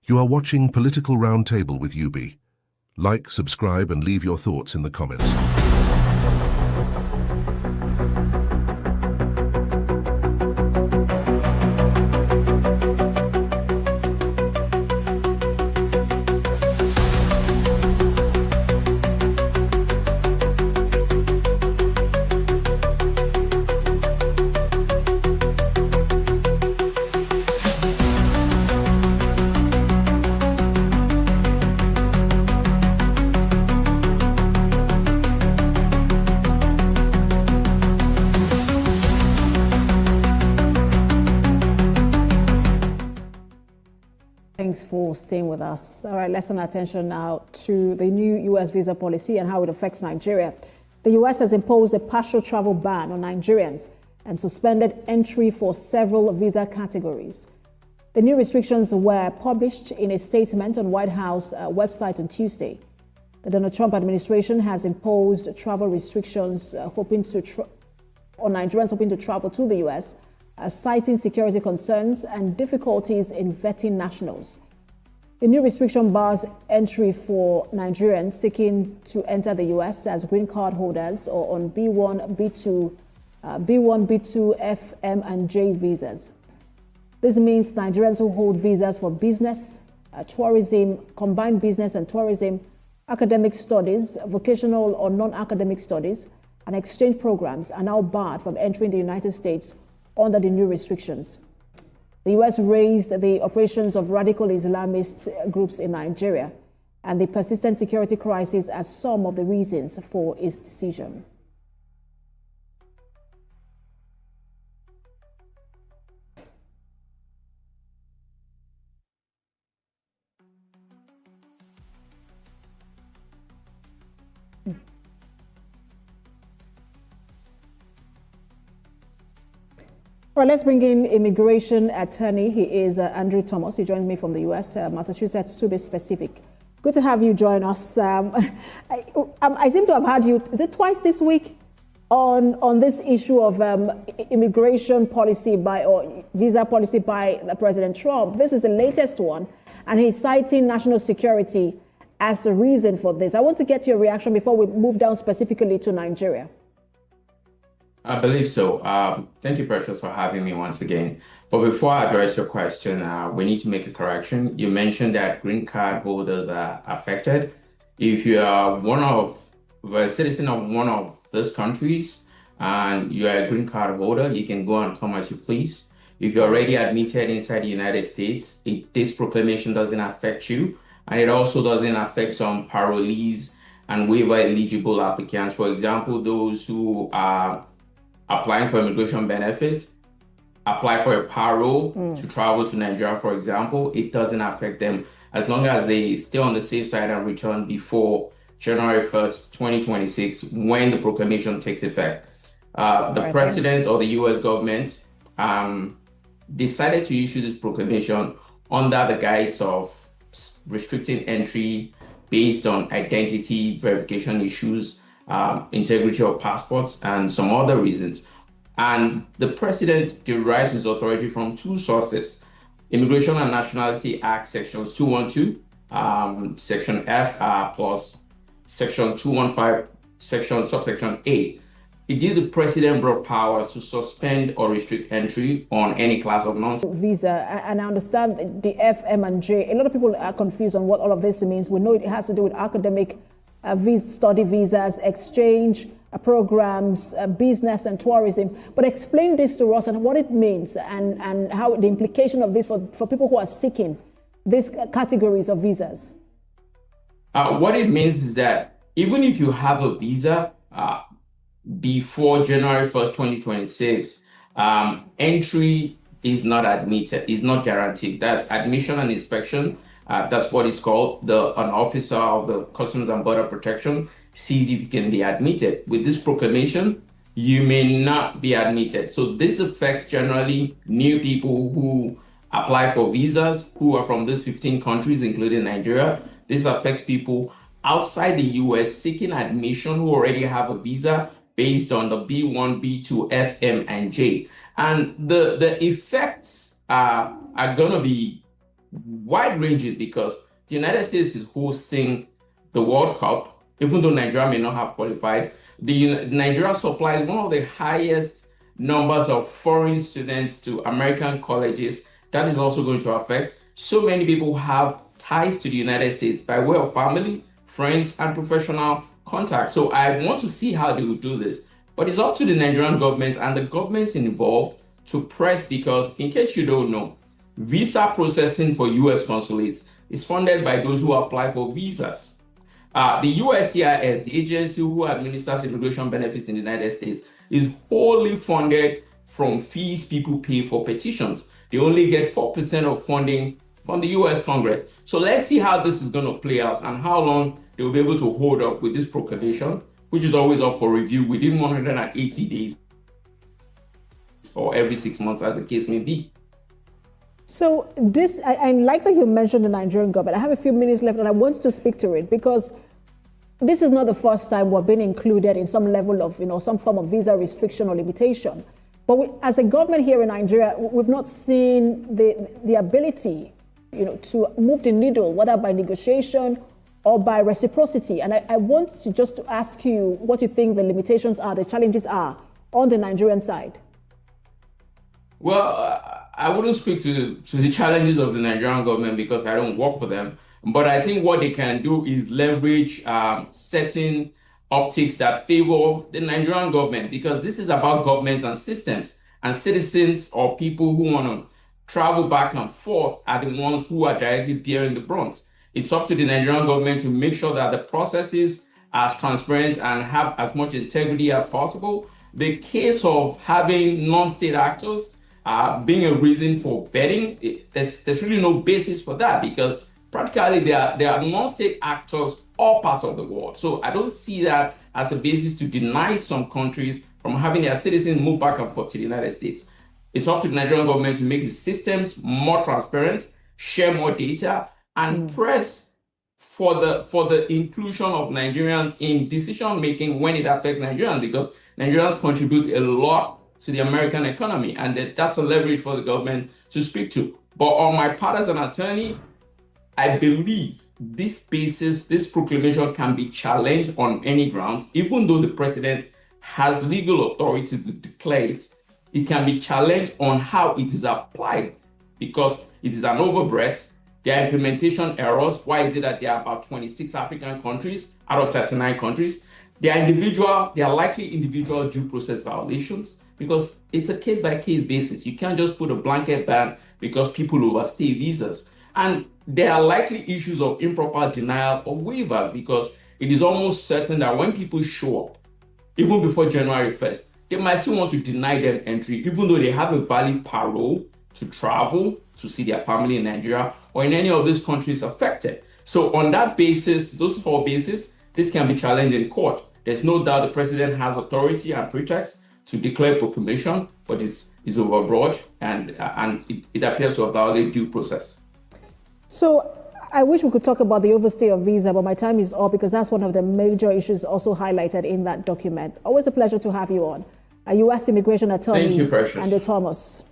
You are watching Political Roundtable with UB. Like, subscribe, and leave your thoughts in the comments. Thanks for staying with us. All right, let's turn our attention now to the new U.S. visa policy and how it affects Nigeria. The U.S. has imposed a partial travel ban on Nigerians and suspended entry for several visa categories. The new restrictions were published in a statement on White House website on Tuesday. The Donald Trump administration has imposed travel restrictions on Nigerians hoping to travel to the U.S., citing security concerns and difficulties in vetting nationals. The new restriction bars entry for Nigerians seeking to enter the U.S. as green card holders or on B1, B2, F, M, and J visas. This means Nigerians who hold visas for business, tourism, combined business and tourism, academic studies, vocational or non-academic studies, and exchange programs are now barred from entering the United States under the new restrictions. The U.S. raised the operations of radical Islamist groups in Nigeria and the persistent security crisis as some of the reasons for its decision. All right, let's bring in immigration attorney. He is Andrew Thomas. He joins me from the U.S., Massachusetts, to be specific. Good to have you join us. I seem to have had you, is it twice this week, on this issue of immigration policy or visa policy by President Trump. This is the latest one, and he's citing national security as the reason for this. I want to get your reaction before we move down specifically to Nigeria. I believe so. Thank you, Precious, for having me once again. But before I address your question, we need to make a correction. You mentioned that green card holders are affected. If you are a citizen of one of those countries and you are a green card holder, you can go and come as you please. If you're already admitted inside the United States, this proclamation doesn't affect you. And it also doesn't affect some parolees and waiver eligible applicants. For example, those who are applying for immigration benefits, apply for a parole to travel to Nigeria, for example, it doesn't affect them as long as they stay on the safe side and return before January 1st, 2026, when the proclamation takes effect. The president or the U.S. government decided to issue this proclamation under the guise of restricting entry based on identity verification issues, integrity of passports, and some other reasons. And the president derives his authority from two sources: Immigration and Nationality Act sections 212, section F, plus section 215, subsection A. It gives the president broad powers to suspend or restrict entry on any class of visa. And I understand the F, M, and J. A lot of people are confused on what all of this means. We know it has to do with academic study visas, exchange programs, business and tourism. But explain this to us and what it means and how the implication of this for people who are seeking these categories of visas. What it means is that even if you have a visa before January 1st, 2026, entry is not admitted, is not guaranteed. That's admission and inspection. That's what it's called. An officer of the Customs and Border Protection sees if you can be admitted. With this proclamation, you may not be admitted. So this affects generally new people who apply for visas who are from these 15 countries, including Nigeria. This affects people outside the U.S. seeking admission who already have a visa based on the B1, B2, F, M, and J. And the effects are going to be wide-ranging because the United States is hosting the World Cup, even though Nigeria may not have qualified. Nigeria supplies one of the highest numbers of foreign students to American colleges. That is also going to affect. So many people have ties to the United States by way of family, friends, and professional contacts. So I want to see how they will do this. But it's up to the Nigerian government and the governments involved to press because, in case you don't know, visa processing for US consulates is funded by those who apply for visas. The USCIS, the agency who administers immigration benefits in the United States, is wholly funded from fees people pay for petitions. They only get 4% of funding from the US Congress. So let's see how this is going to play out and how long they will be able to hold up with this proclamation, which is always up for review within 180 days or every 6 months, as the case may be. So this, I like that you mentioned the Nigerian government. I have a few minutes left and I want to speak to it because this is not the first time we're being included in some level of, some form of visa restriction or limitation. But as a government here in Nigeria, we've not seen the ability, to move the needle, whether by negotiation or by reciprocity. And I want to just ask you what you think the limitations are, the challenges are on the Nigerian side. Well, I wouldn't speak to the challenges of the Nigerian government because I don't work for them. But I think what they can do is leverage certain optics that favor the Nigerian government because this is about governments and systems, and citizens or people who want to travel back and forth are the ones who are directly bearing the brunt. It's up to the Nigerian government to make sure that the processes are transparent and have as much integrity as possible. The case of having non-state actors being a reason for vetting, there's really no basis for that because practically there are non-state actors all parts of the world. So I don't see that as a basis to deny some countries from having their citizens move back and forth to the United States. It's up to the Nigerian government to make the systems more transparent, share more data, and press for the inclusion of Nigerians in decision making when it affects Nigerians because Nigerians contribute a lot to the American economy, and that's a leverage for the government to speak to. But on my part as an attorney, I believe this proclamation can be challenged on any grounds, even though the president has legal authority to declare it. It can be challenged on how it is applied because it is an overbreadth. There are implementation errors. Why is it that there are about 26 African countries out of 39 countries? There are likely individual due process violations because it's a case-by-case basis. You can't just put a blanket ban because people overstay visas. And there are likely issues of improper denial or waivers because it is almost certain that when people show up, even before January 1st, they might still want to deny them entry, even though they have a valid parole to travel to see their family in Nigeria or in any of these countries affected. So on that basis, those four bases, this can be challenged in court. There's no doubt the president has authority and pretext to declare proclamation, but it's overbroad and it appears to have violated due process. So I wish we could talk about the overstay of visa, but my time is up because that's one of the major issues also highlighted in that document. Always a pleasure to have you on. A U.S. immigration attorney. Thank you, Precious. Andrew Thomas.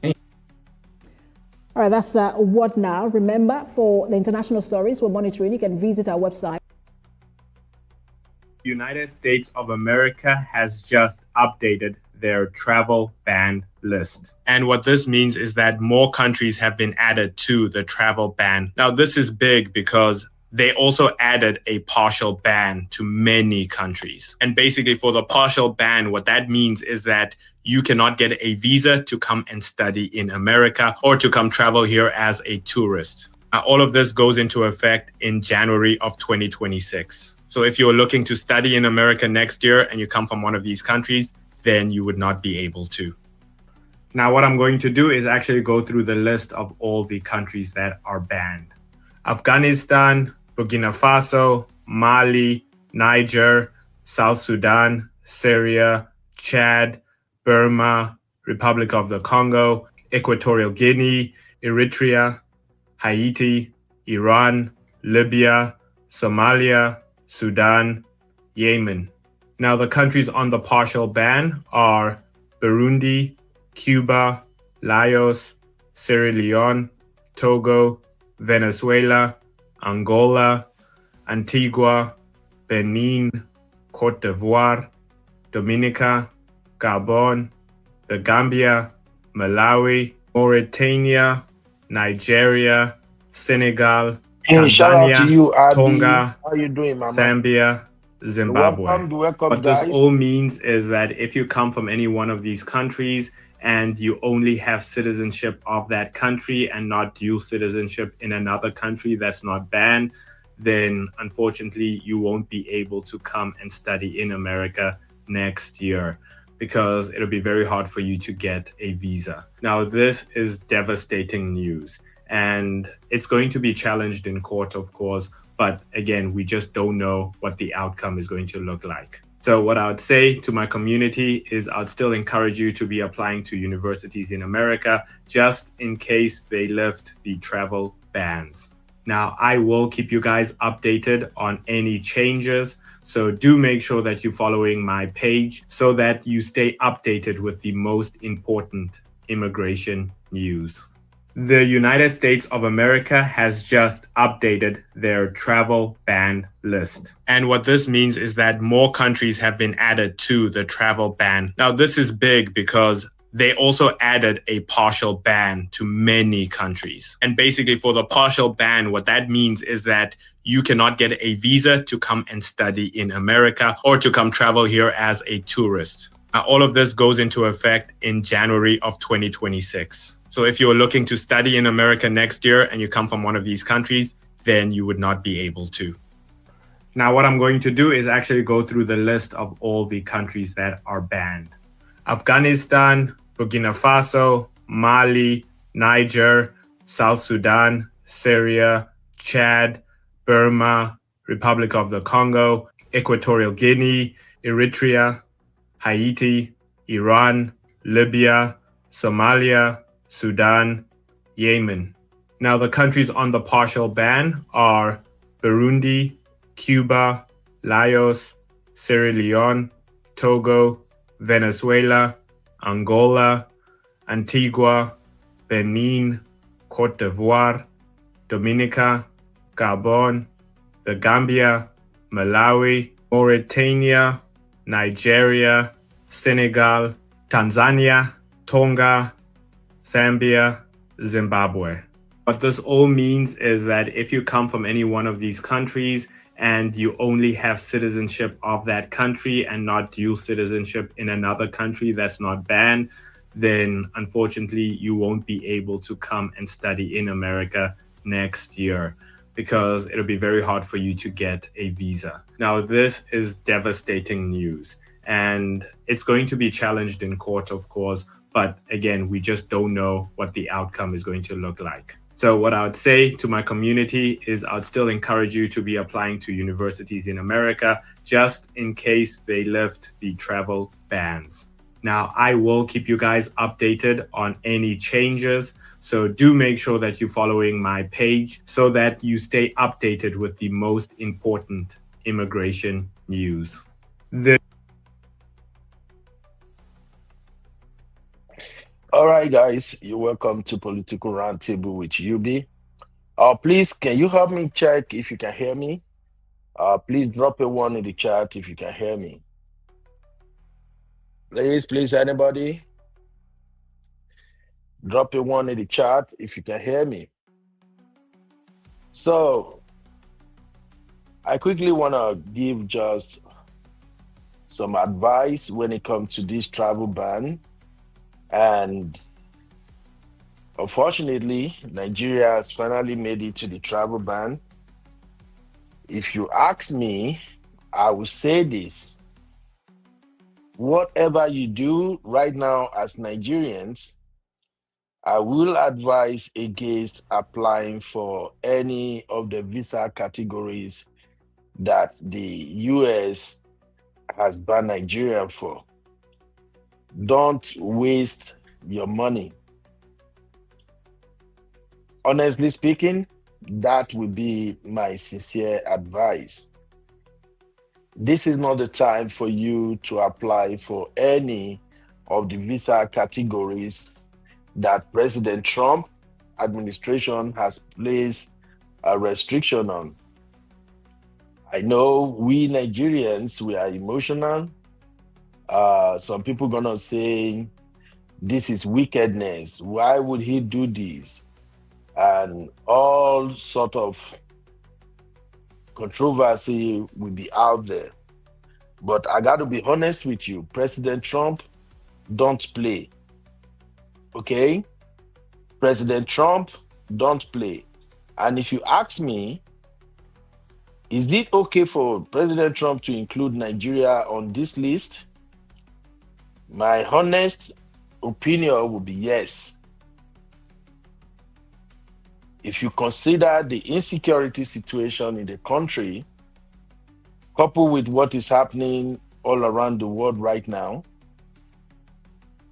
All right, that's What Now. Remember, for the international stories we're monitoring, you can visit our website. United States of America has just updated their travel ban list. And what this means is that more countries have been added to the travel ban. Now, this is big because they also added a partial ban to many countries. And basically for the partial ban, what that means is that you cannot get a visa to come and study in America or to come travel here as a tourist. All of this goes into effect in January of 2026. So if you're looking to study in America next year and you come from one of these countries, then you would not be able to. Now, what I'm going to do is actually go through the list of all the countries that are banned. Afghanistan, Burkina Faso, Mali, Niger, South Sudan, Syria, Chad, Burma, Republic of the Congo, Equatorial Guinea, Eritrea, Haiti, Iran, Libya, Somalia, Sudan, Yemen. Now, the countries on the partial ban are Burundi, Cuba, Laos, Sierra Leone, Togo, Venezuela, Angola, Antigua, Benin, Cote d'Ivoire, Dominica, Gabon, the Gambia, Malawi, Mauritania, Nigeria, Senegal, Hey, shout out to Tanzania, you, Abby. Tonga, How you doing, Mama? Zambia, Zimbabwe. Welcome, What this guys. all means is that if you come from any one of these countries and you only have citizenship of that country and not dual citizenship in another country that's not banned, then unfortunately you won't be able to come and study in America next year because it'll be very hard for you to get a visa. Now, this is devastating news and it's going to be challenged in court, of course, but again, we just don't know what the outcome is going to look like. So what I would say to my community is I'd still encourage you to be applying to universities in America just in case they lift the travel bans. Now, I will keep you guys updated on any changes. So do make sure that you're following my page so that you stay updated with the most important immigration news. The United States of America has just updated their travel ban list. And what this means is that more countries have been added to the travel ban. Now, this is big because they also added a partial ban to many countries. And basically for the partial ban, what that means is that you cannot get a visa to come and study in America or to come travel here as a tourist. Now, all of this goes into effect in January of 2026. So if you're looking to study in America next year and you come from one of these countries, then you would not be able to. Now, what I'm going to do is actually go through the list of all the countries that are banned. Afghanistan, Burkina Faso, Mali, Niger, South Sudan, Syria, Chad, Burma, Republic of the Congo, Equatorial Guinea, Eritrea, Haiti, Iran, Libya, Somalia, Sudan, Yemen. Now, the countries on the partial ban are Burundi, Cuba, Laos, Sierra Leone, Togo, Venezuela, Angola, Antigua, Benin, Cote d'Ivoire, Dominica, Gabon, the Gambia, Malawi, Mauritania, Nigeria, Senegal, Tanzania, Tonga, Zambia, Zimbabwe. What this all means is that if you come from any one of these countries and you only have citizenship of that country and not dual citizenship in another country that's not banned, then unfortunately you won't be able to come and study in America next year because it'll be very hard for you to get a visa. Now, this is devastating news and it's going to be challenged in court, of course, but again, we just don't know what the outcome is going to look like. So what I would say to my community is I'd still encourage you to be applying to universities in America just in case they lift the travel bans. Now, I will keep you guys updated on any changes. So do make sure that you're following my page so that you stay updated with the most important immigration news. All right, guys, you're welcome to Political Roundtable with UB. Please, can you help me check if you can hear me? Please drop a 1 in the chat if you can hear me. Please, anybody? Drop a 1 in the chat if you can hear me. So, I quickly want to give just some advice when it comes to this travel ban. And unfortunately, Nigeria has finally made it to the travel ban. If you ask me, I will say this. Whatever you do right now as Nigerians, I will advise against applying for any of the visa categories that the US has banned Nigeria for. Don't waste your money. Honestly speaking, that would be my sincere advice. This is not the time for you to apply for any of the visa categories that President Trump administration has placed a restriction on. I know we Nigerians, we are emotional. Some people gonna say this is wickedness. Why would he do this? And all sort of controversy will be out there. But I got to be honest with you, President Trump, don't play. Okay? President Trump, don't play. And if you ask me, is it okay for President Trump to include Nigeria on this list? My honest opinion would be yes. If you consider the insecurity situation in the country, coupled with what is happening all around the world right now,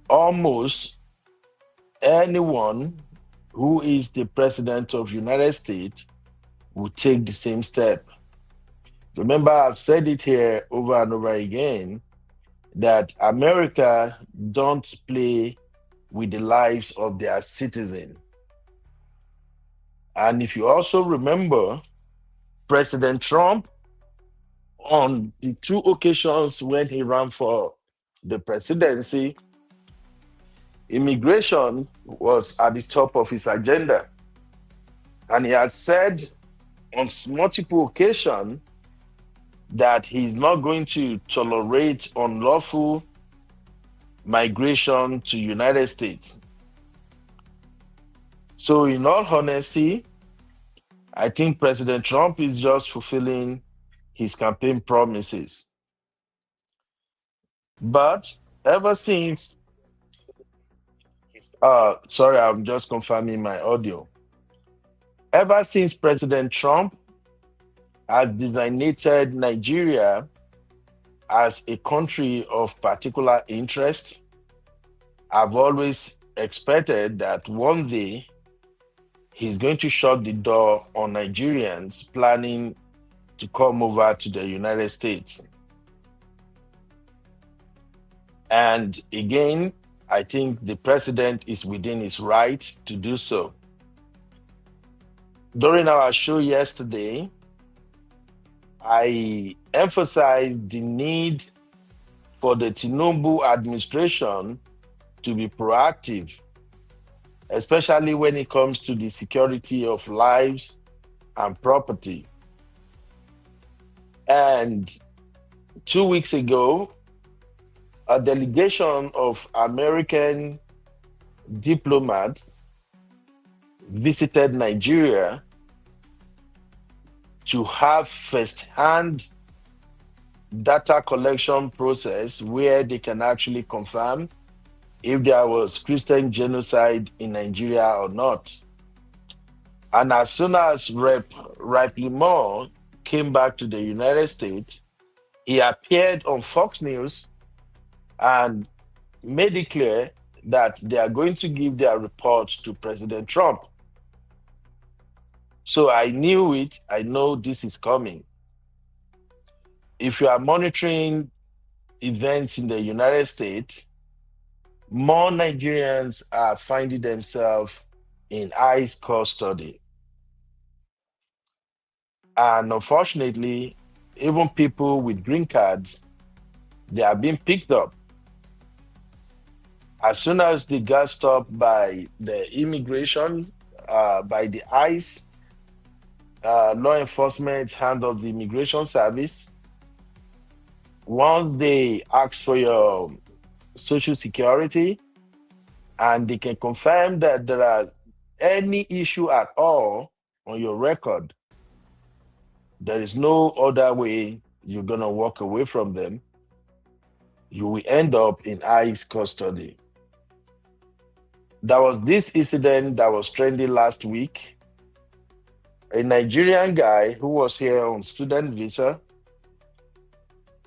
almost anyone who is the president of the United States will take the same step. Remember, I've said it here over and over again, that America don't play with the lives of their citizens. And if you also remember, President Trump, on the two occasions when he ran for the presidency, immigration was at the top of his agenda. And he has said on multiple occasions that he's not going to tolerate unlawful migration to United States. So in all honesty, I think President Trump is just fulfilling his campaign promises. But ever since, sorry, I'm just confirming my audio. Ever since President Trump has designated Nigeria as a country of particular interest, I've always expected that one day he's going to shut the door on Nigerians planning to come over to the United States. And again, I think the president is within his right to do so. During our show yesterday, I emphasized the need for the Tinubu administration to be proactive, especially when it comes to the security of lives and property. And 2 weeks ago, a delegation of American diplomats visited Nigeria to have first-hand data collection process where they can actually confirm if there was Christian genocide in Nigeria or not. And as soon as Rep. Limor came back to the United States, he appeared on Fox News and made it clear that they are going to give their report to President Trump. So I knew it. I know this is coming. If you are monitoring events in the United States, more Nigerians are finding themselves in ICE custody. And unfortunately, even people with green cards, they are being picked up. As soon as they got stopped by the immigration, by the ICE, law enforcement handles the immigration service. Once they ask for your Social Security and they can confirm that there are any issue at all on your record, there is no other way you're going to walk away from them. You will end up in ICE custody. There was this incident that was trending last week. A Nigerian guy who was here on student visa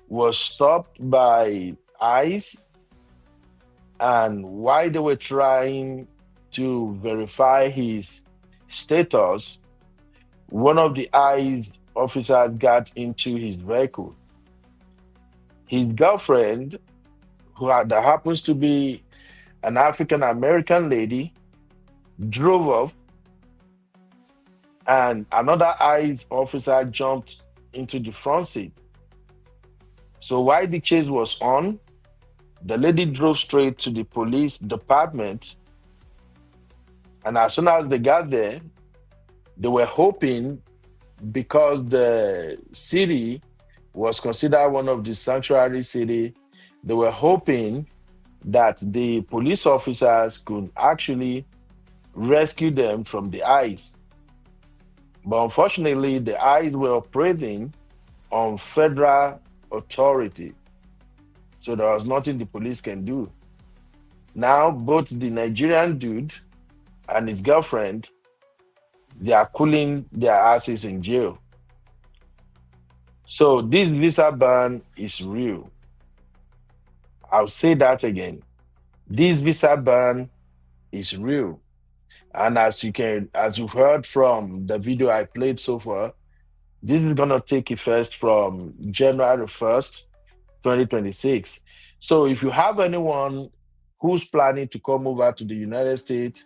was stopped by ICE, and while they were trying to verify his status, one of the ICE officers got into his vehicle. His girlfriend, that happens to be an African-American lady, drove off and another ICE officer jumped into the front seat. So while the chase was on, the lady drove straight to the police department, and as soon as they got there, they were hoping, because the city was considered one of the sanctuary cities, they were hoping that the police officers could actually rescue them from the ICE. But unfortunately, the ICE were operating on federal authority. So there was nothing the police can do. Now, both the Nigerian dude and his girlfriend, they are cooling their asses in jail. So this visa ban is real. I'll say that again. This visa ban is real. And as you've heard from the video I played so far, this is gonna take effect from January 1st, 2026. So if you have anyone who's planning to come over to the United States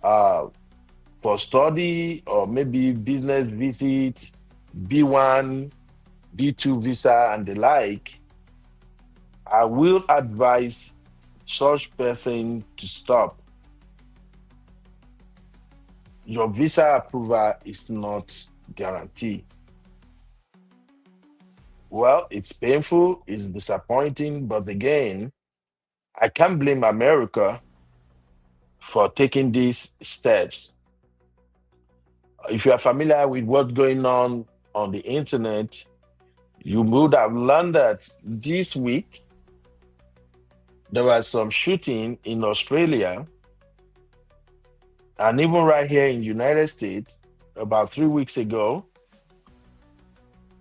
for study or maybe business visit, B1, B2 visa and the like, I will advise such person to stop. Your visa approval is not guaranteed. Well, it's painful, it's disappointing, but again, I can't blame America for taking these steps. If you are familiar with what's going on the internet, you would have learned that this week there was some shooting in Australia, and even right here in the United States, about 3 weeks ago,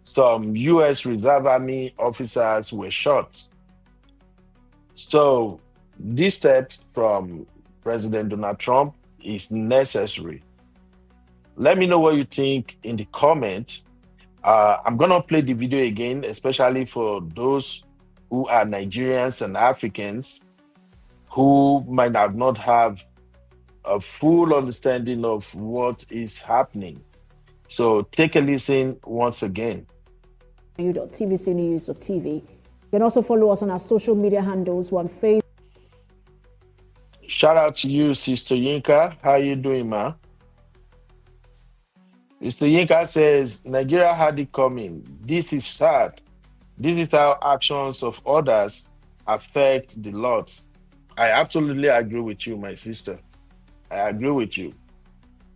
some U.S. Reserve Army officers were shot. So this step from President Donald Trump is necessary. Let me know what you think in the comments. I'm going to play the video again, especially for those who are Nigerians and Africans who might not have a full understanding of what is happening. So take a listen once again. tvcnews.tv. You can also follow us on our social media handles. One Facebook. Shout out to you, Sister Yinka. How you doing, ma? Mr. Yinka says, Nigeria had it coming. This is sad. This is how actions of others affect the lot. I absolutely agree with you, my sister. I agree with you.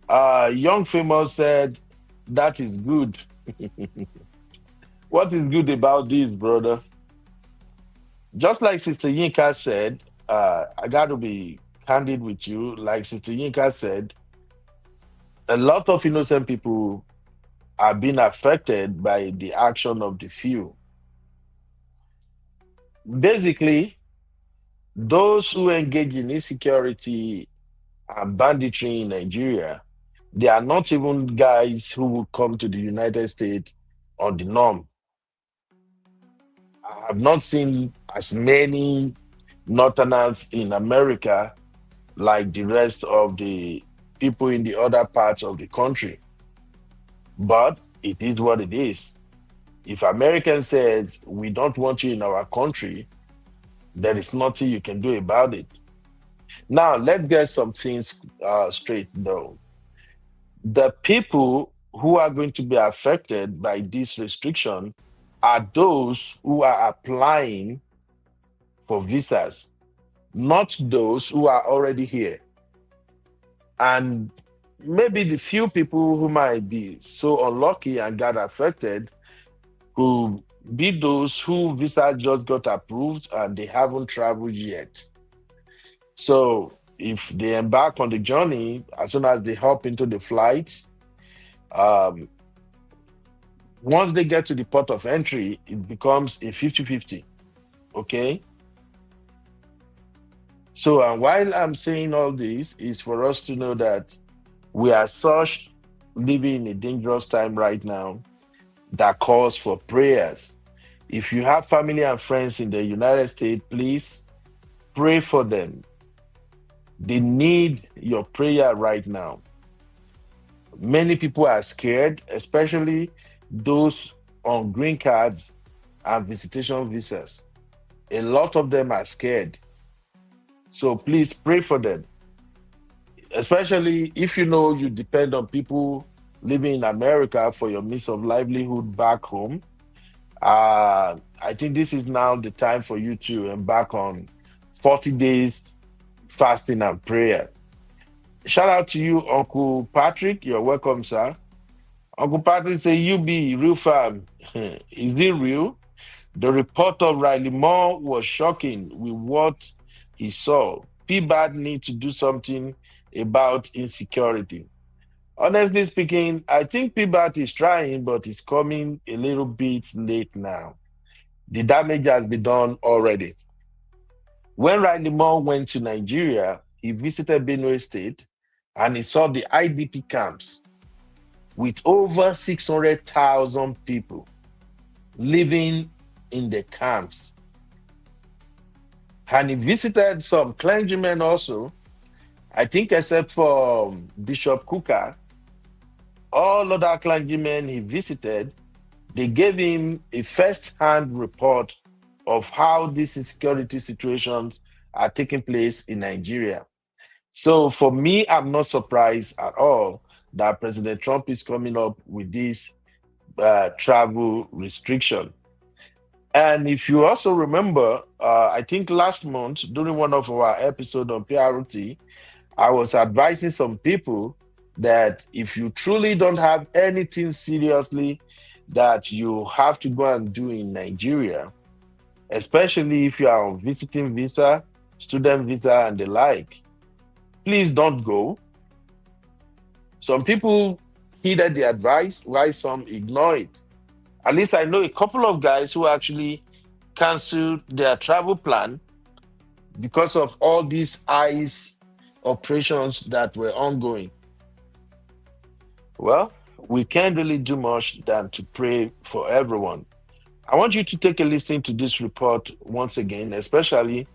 Young Famous said, that is good. What is good about this, brother? Just like Sister Yinka said, I got to be candid with you. Like Sister Yinka said, a lot of innocent people are being affected by the action of the few. Basically, those who engage in insecurity and banditry in Nigeria, they are not even guys who will come to the United States on the norm. I have not seen as many Northerners in America like the rest of the people in the other parts of the country. But it is what it is. If Americans said, we don't want you in our country, there is nothing you can do about it. Now, let's get some things straight, though. The people who are going to be affected by this restriction are those who are applying for visas, not those who are already here. And maybe the few people who might be so unlucky and got affected could be those who visa just got approved and they haven't traveled yet. So if they embark on the journey, as soon as they hop into the flight, once they get to the port of entry, it becomes a 50-50, okay? So while I'm saying all this, is for us to know that we are such living in a dangerous time right now that calls for prayers. If you have family and friends in the United States, please pray for them. They need your prayer right now. Many people are scared, especially those on green cards and visitation visas. A lot of them are scared. So please pray for them, especially if you know you depend on people living in America for your means of livelihood back home. I think this is now the time for you to embark on 40 days fasting and prayer. Shout out to you, Uncle Patrick. You're welcome, sir. Uncle Patrick say, "You be real fam." Is it real? The report of Riley Moore was shocking with what he saw. PBAD need to do something about insecurity. Honestly speaking, I think PBAT is trying, but it's coming a little bit late now. The damage has been done already. When Riley Moore went to Nigeria, he visited Benue State and he saw the IDP camps with over 600,000 people living in the camps. And he visited some clergymen also, I think except for Bishop Kuka. All other clergymen he visited, they gave him a first-hand report of how these insecurity situations are taking place in Nigeria. So for me, I'm not surprised at all that President Trump is coming up with this travel restriction. And if you also remember, I think last month during one of our episodes on PRT, I was advising some people that if you truly don't have anything seriously that you have to go and do in Nigeria, especially if you are on visiting visa, student visa, and the like, please don't go. Some people heeded the advice, while some ignore it. At least I know a couple of guys who actually canceled their travel plan because of all these ICE operations that were ongoing. Well, we can't really do much than to pray for everyone. I want you to take a listen to this report once again, especially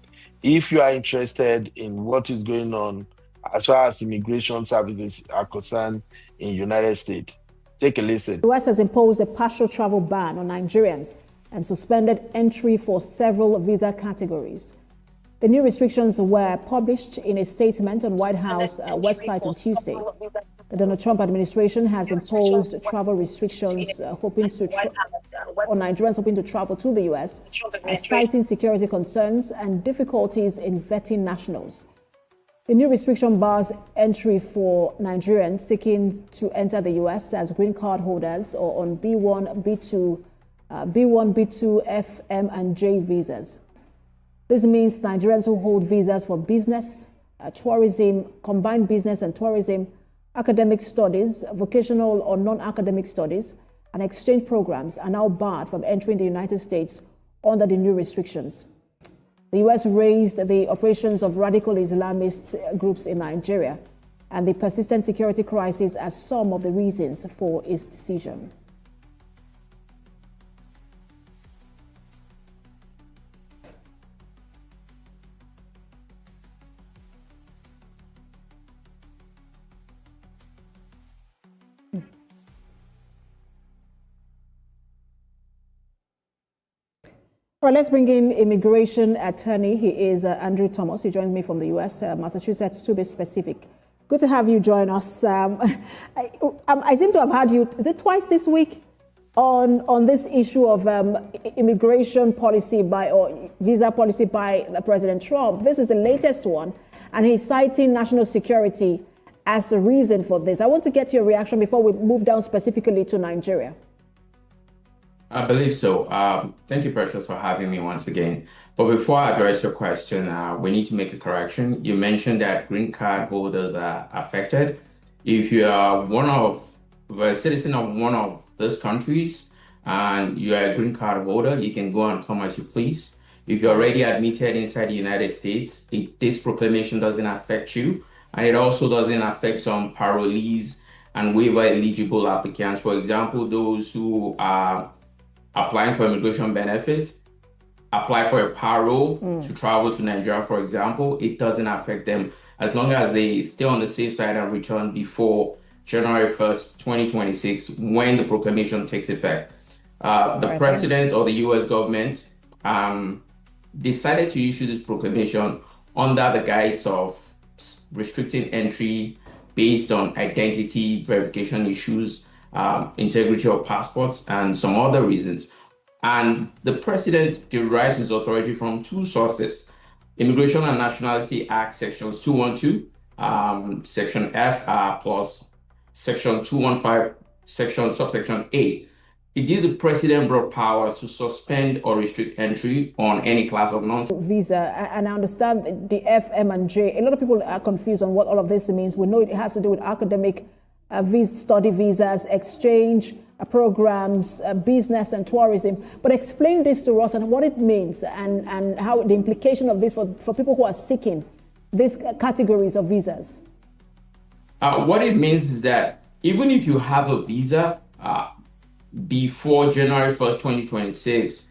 if you are interested in what is going on as far as immigration services are concerned in the United States. Take a listen. The US has imposed a partial travel ban on Nigerians and suspended entry for several visa categories. The new restrictions were published in a statement on White House website on Tuesday. The Donald Trump administration has imposed travel restrictions on Nigerians hoping to travel to the U.S., citing security concerns and difficulties in vetting nationals. The new restriction bars entry for Nigerians seeking to enter the U.S. as green card holders or on B1, B2, F, M, and J visas. This means Nigerians who hold visas for business, tourism, combined business and tourism, academic studies, vocational or non-academic studies, and exchange programs are now barred from entering the United States under the new restrictions. The U.S. raised the operations of radical Islamist groups in Nigeria and the persistent security crisis as some of the reasons for its decision. All right, let's bring in immigration attorney. He is Andrew Thomas. He joins me from the U.S., Massachusetts, to be specific. Good to have you join us. I seem to have had you, is it twice this week, on this issue of immigration policy or visa policy by President Trump. This is the latest one, and he's citing national security as a reason for this. I want to get your reaction before we move down specifically to Nigeria. I believe so. Thank you, Precious, for having me once again. But before I address your question, we need to make a correction. You mentioned that green card holders are affected. If you are a citizen of one of those countries and you are a green card holder, you can go and come as you please. If you're already admitted inside the United States, this proclamation doesn't affect you. And it also doesn't affect some parolees and waiver eligible applicants. For example, those who are applying for immigration benefits, apply for a parole to travel to Nigeria, for example, it doesn't affect them as long as they stay on the safe side and return before January 1st, 2026, when the proclamation takes effect. The Right, president or the US government decided to issue this proclamation under the guise of restricting entry based on identity verification issues, integrity of passports, and some other reasons. And the president derives his authority from two sources: Immigration and Nationality Act sections 212, section F plus section 215, subsection A. It gives the president broad powers to suspend or restrict entry on any class of visa. And I understand the F, M, and J. A lot of people are confused on what all of this means. We know it has to do with academic study visas, exchange programs, business and tourism. But explain this to us and what it means and how the implication of this for people who are seeking these categories of visas. What it means is that even if you have a visa before January 1st, 2026,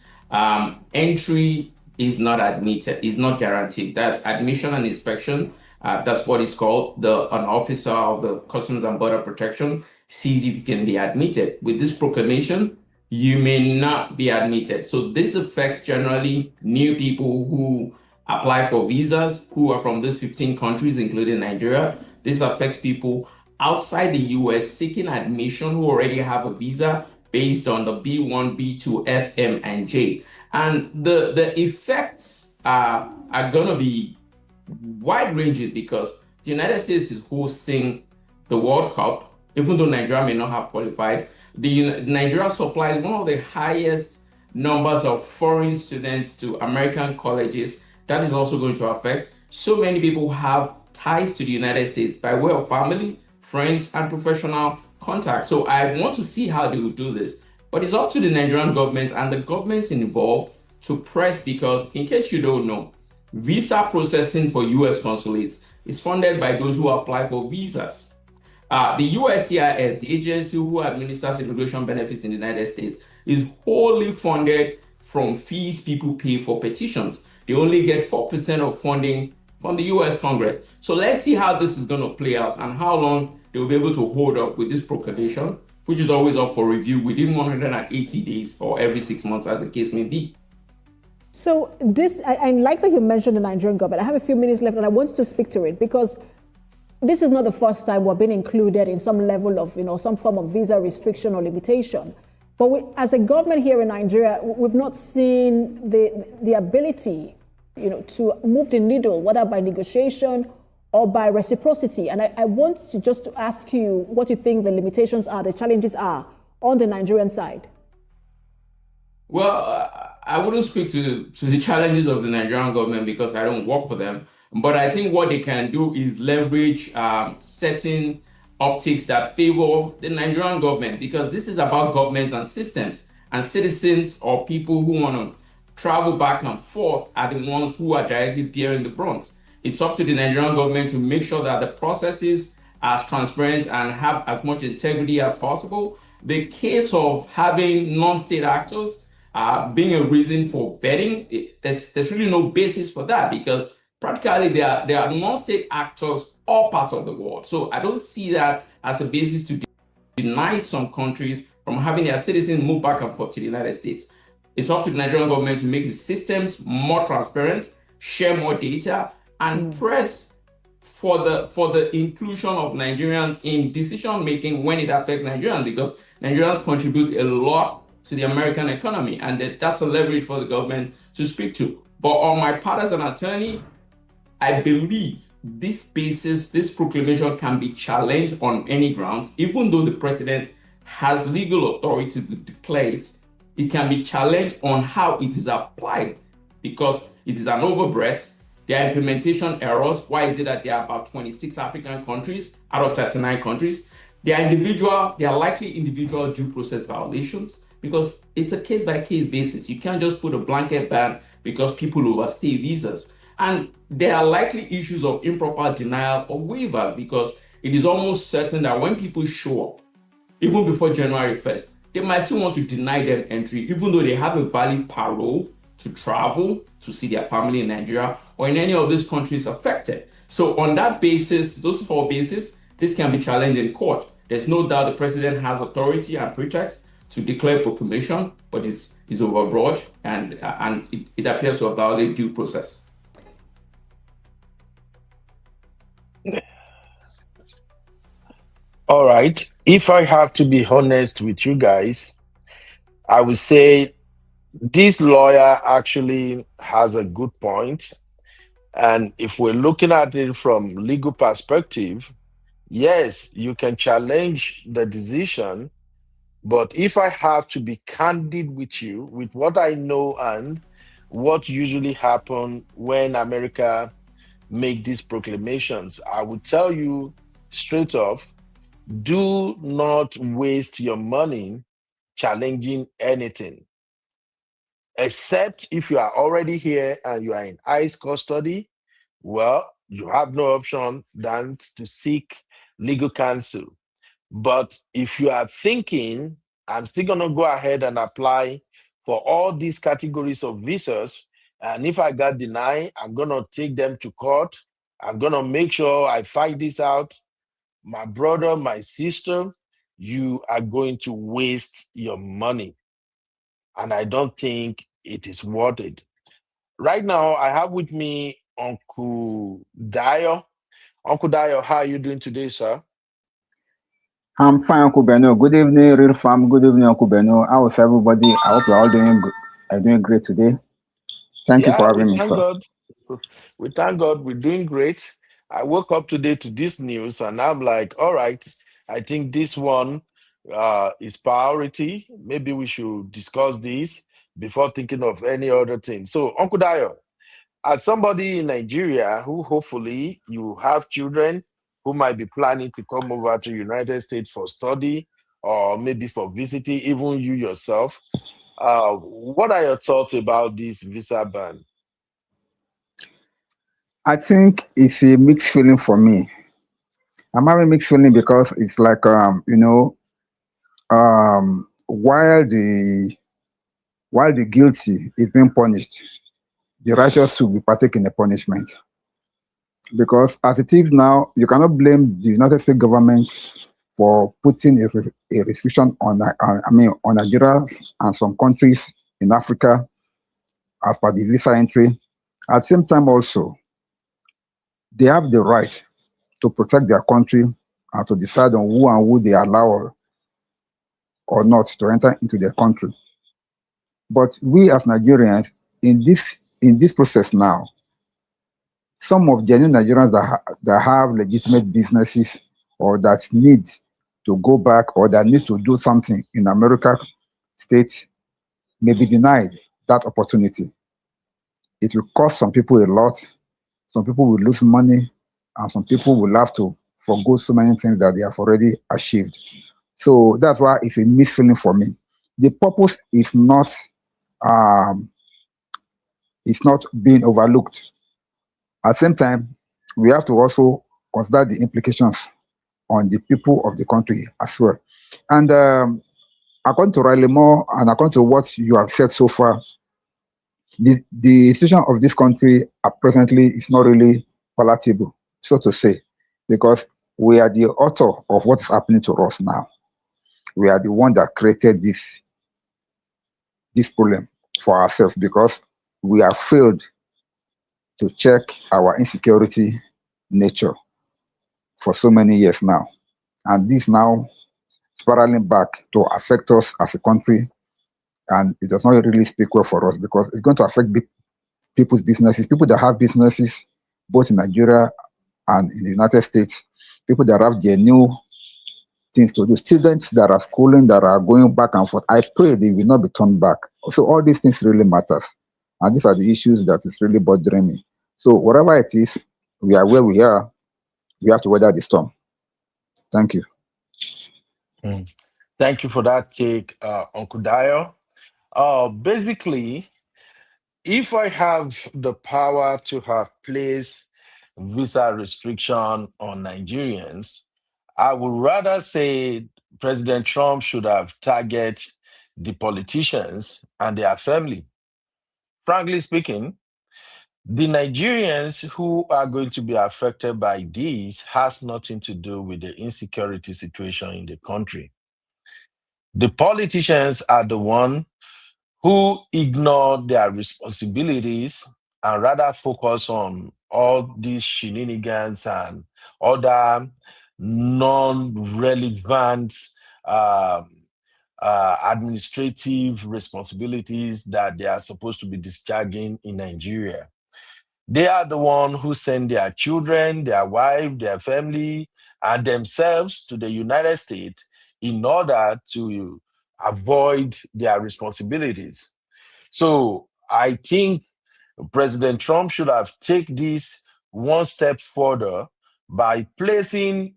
entry is not admitted, is not guaranteed. That's admission and inspection. That's what it's called. An officer of the Customs and Border Protection sees if you can be admitted. With this proclamation, you may not be admitted. So this affects generally new people who apply for visas who are from these 15 countries, including Nigeria. This affects people outside the US seeking admission who already have a visa based on the B1, B2, F, M, and J. And the effects are going to be wide-ranging because the United States is hosting the World Cup, even though Nigeria may not have qualified. Nigeria supplies one of the highest numbers of foreign students to American colleges. That is also going to affect. So many people have ties to the United States by way of family, friends, and professional contacts. So I want to see how they will do this. But it's up to the Nigerian government and the governments involved to press, because in case you don't know, visa processing for US consulates is funded by those who apply for visas. The USCIS, the agency who administers immigration benefits in the United States, is wholly funded from fees people pay for petitions. They only get 4% of funding from the US Congress. So let's see how this is going to play out and how long they will be able to hold up with this proclamation, which is always up for review within 180 days or every 6 months, as the case may be. So this, I like that you mentioned the Nigerian government. I have a few minutes left and I want to speak to it because this is not the first time we're being included in some level of, some form of visa restriction or limitation. But as a government here in Nigeria, we've not seen the ability, to move the needle, whether by negotiation or by reciprocity. And I want to ask you what you think the limitations are, the challenges are on the Nigerian side. Well, I wouldn't speak to the challenges of the Nigerian government because I don't work for them. But I think what they can do is leverage certain optics that favor the Nigerian government, because this is about governments and systems, and citizens or people who want to travel back and forth are the ones who are directly bearing the brunt. It's up to the Nigerian government to make sure that the processes are transparent and have as much integrity as possible. The case of having non-state actors being a reason for vetting, there's really no basis for that, because practically there are non-state actors all parts of the world. So I don't see that as a basis to deny some countries from having their citizens move back and forth to the United States. It's up to the Nigerian government to make the systems more transparent, share more data, and press for the inclusion of Nigerians in decision making when it affects Nigerians, because Nigerians contribute a lot to the American economy, and that's a leverage for the government to speak to. But on my part as an attorney, I believe this proclamation can be challenged on any grounds. Even though the president has legal authority to declare it, it can be challenged on how it is applied, because it is an overbreadth. There are implementation errors. Why is it that there are about 26 African countries out of 39 countries? There are likely individual due process violations, because it's a case-by-case basis. You can't just put a blanket ban because people overstay visas. And there are likely issues of improper denial or waivers, because it is almost certain that when people show up, even before January 1st, they might still want to deny them entry, even though they have a valid parole to travel to see their family in Nigeria or in any of these countries affected. So on that basis, those four bases, this can be challenged in court. There's no doubt the president has authority and pretext to declare proclamation, but it's overbroad and it appears to violate due process. All right. If I have to be honest with you guys, I would say this lawyer actually has a good point. And if we're looking at it from legal perspective, yes, you can challenge the decision. But if I have to be candid with you, with what I know and what usually happen when America make these proclamations, I would tell you straight off, do not waste your money challenging anything, except if you are already here and you are in ICE custody. Well, you have no option than to seek legal counsel. But if you are thinking, I'm still going to go ahead and apply for all these categories of visas, and if I got denied, I'm going to take them to court. I'm going to make sure I fight this out. My brother, my sister, you are going to waste your money. And I don't think it is worth it. Right now, I have with me Uncle Dio. Uncle Dio, how are you doing today, sir? I'm fine, Uncle Beno. Good evening, Real Farm. Good evening, Uncle Beno. How's everybody? I hope you're all doing good. Are doing great today. Thank you for Yeah, we having me, thank sir. God. We thank God we're doing great. I woke up today to this news and I'm like, all right, I think this one is priority. Maybe we should discuss this before thinking of any other thing. So, Uncle Dio, as somebody in Nigeria who hopefully you have children who might be planning to come over to United States for study or maybe for visiting, even you yourself, what are your thoughts about this visa ban? I think it's a mixed feeling for me. I'm having mixed feeling because it's like while the guilty is being punished, the righteous to be partaking the punishment. Because as it is now, you cannot blame the United States government for putting a restriction on Nigeria and some countries in Africa as per the visa entry. At the same time, also, they have the right to protect their country and to decide on who they allow or not to enter into their country. But we as Nigerians, in this process now, some of genuine Nigerians that have legitimate businesses or that need to go back or that need to do something in America states may be denied that opportunity. It will cost some people a lot. Some people will lose money, and some people will have to forgo so many things that they have already achieved. So that's why it's a mixed feeling for me. The purpose um, is not being overlooked. At the same time, we have to also consider the implications on the people of the country as well. And according to Riley Moore and according to what you have said so far, the situation of this country presently is not really palatable, so to say, because we are the author of what is happening to us now. We are the one that created this problem for ourselves because we have failed to check our insecurity nature for so many years now. And this now spiraling back to affect us as a country, and it does not really speak well for us because it's going to affect people's businesses, people that have businesses both in Nigeria and in the United States, people that have their new things to do, students that are schooling, that are going back and forth. I pray they will not be turned back. So all these things really matters. And these are the issues that is really bothering me. So whatever it is, we are where we are. We have to weather the storm. Thank you. Thank you for that take, Uncle Dio. Basically, if I have the power to have placed visa restriction on Nigerians, I would rather say President Trump should have targeted the politicians and their family. Frankly speaking, The Nigerians who are going to be affected by this has nothing to do with the insecurity situation in the country. The politicians are the one who ignore their responsibilities and rather focus on all these shenanigans and other non-relevant um, administrative responsibilities that they are supposed to be discharging in Nigeria. They are the one who send their children, their wife, their family, and themselves to the United States in order to avoid their responsibilities. So I think President Trump should have taken this one step further by placing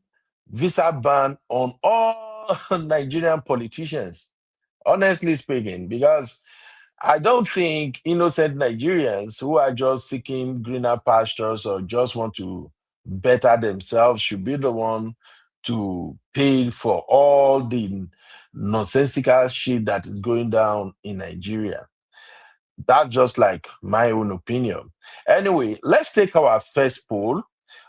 visa ban on all Nigerian politicians, honestly speaking, because I don't think innocent Nigerians who are just seeking greener pastures or just want to better themselves should be the one to pay for all the nonsensical shit that is going down in Nigeria. That's just like my own opinion. Anyway, let's take our first poll.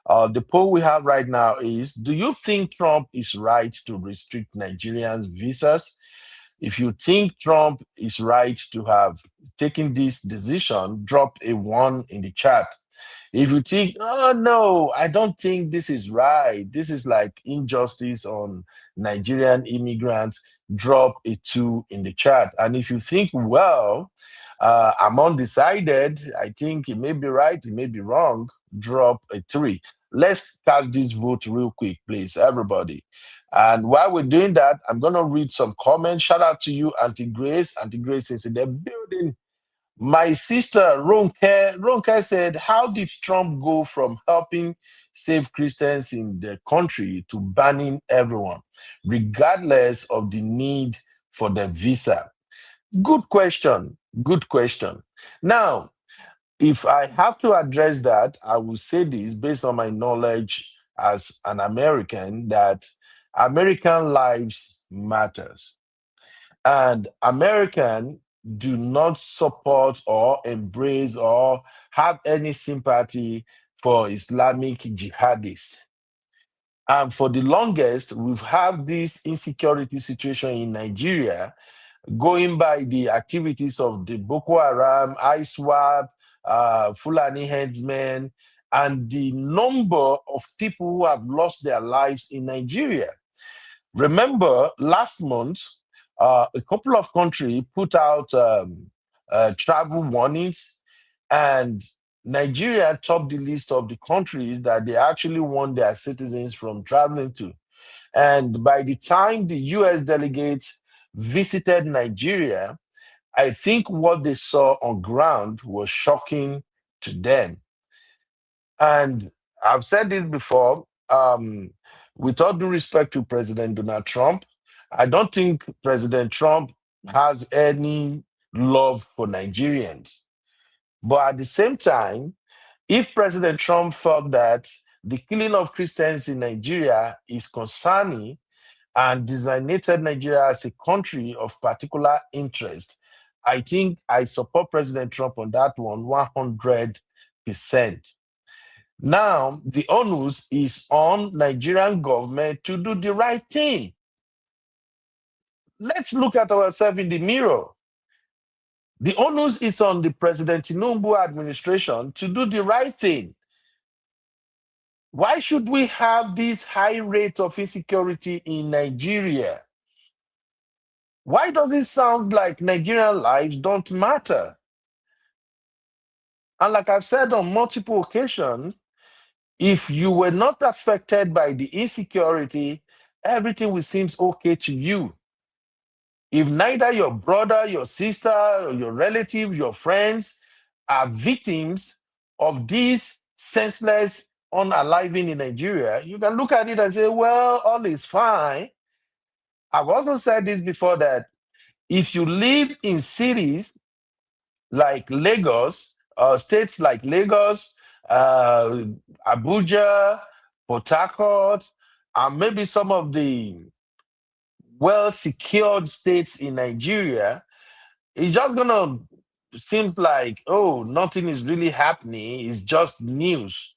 The poll we have right now is: do you think Trump is right to restrict Nigerians' visas? If you think Trump is right to have taken this decision, drop a 1 in the chat. If you think, oh no, I don't think this is right, this is like injustice on Nigerian immigrants, drop a 2 in the chat. And if you think, well, I'm undecided, I think it may be right, it may be wrong, drop a 3. Let's cast this vote real quick, please, everybody. And while we're doing that, I'm going to read some comments. Shout out to you, Auntie Grace. Auntie Grace is in the building. My sister, Ronke said, how did Trump go from helping save Christians in the country to banning everyone, regardless of the need for the visa? Good question. Good question. Now, if I have to address that, I will say this based on my knowledge as an American, that American lives matters. And American do not support or embrace or have any sympathy for Islamic jihadists. And for the longest, we've had this insecurity situation in Nigeria, going by the activities of the Boko Haram, ISWAP, Fulani headsmen, and the number of people who have lost their lives in Nigeria. Remember, last month, a couple of countries put out travel warnings, and Nigeria topped the list of the countries that they actually want their citizens from traveling to. And by the time the US delegates visited Nigeria, I think what they saw on ground was shocking to them. And I've said this before, with all due respect to President Donald Trump, I don't think President Trump has any love for Nigerians. But at the same time, if President Trump felt that the killing of Christians in Nigeria is concerning and designated Nigeria as a country of particular interest, I think I support President Trump on that one 100%. Now, the onus is on Nigerian government to do the right thing. Let's look at ourselves in the mirror. The onus is on the President Tinubu administration to do the right thing. Why should we have this high rate of insecurity in Nigeria? Why does it sound like Nigerian lives don't matter? And like I've said on multiple occasions, if you were not affected by the insecurity, everything will seem okay to you. If neither your brother, your sister, or your relative, your friends are victims of this senseless unaliving in Nigeria, you can look at it and say, well, all is fine. I've also said this before, that if you live in cities like Lagos, states like Lagos, Abuja, Port Harcourt, and maybe some of the well-secured states in Nigeria, it's just going to seems like, oh, nothing is really happening, it's just news.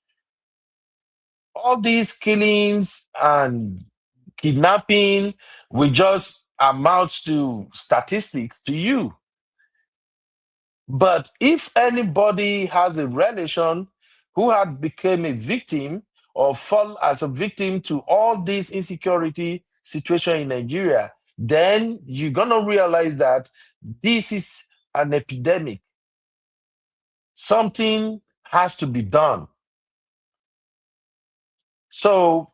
All these killings and kidnapping will just amount to statistics to you. But if anybody has a relation who had become a victim or fall as a victim to all this insecurity situation in Nigeria, then you're gonna realize that this is an epidemic. Something has to be done. So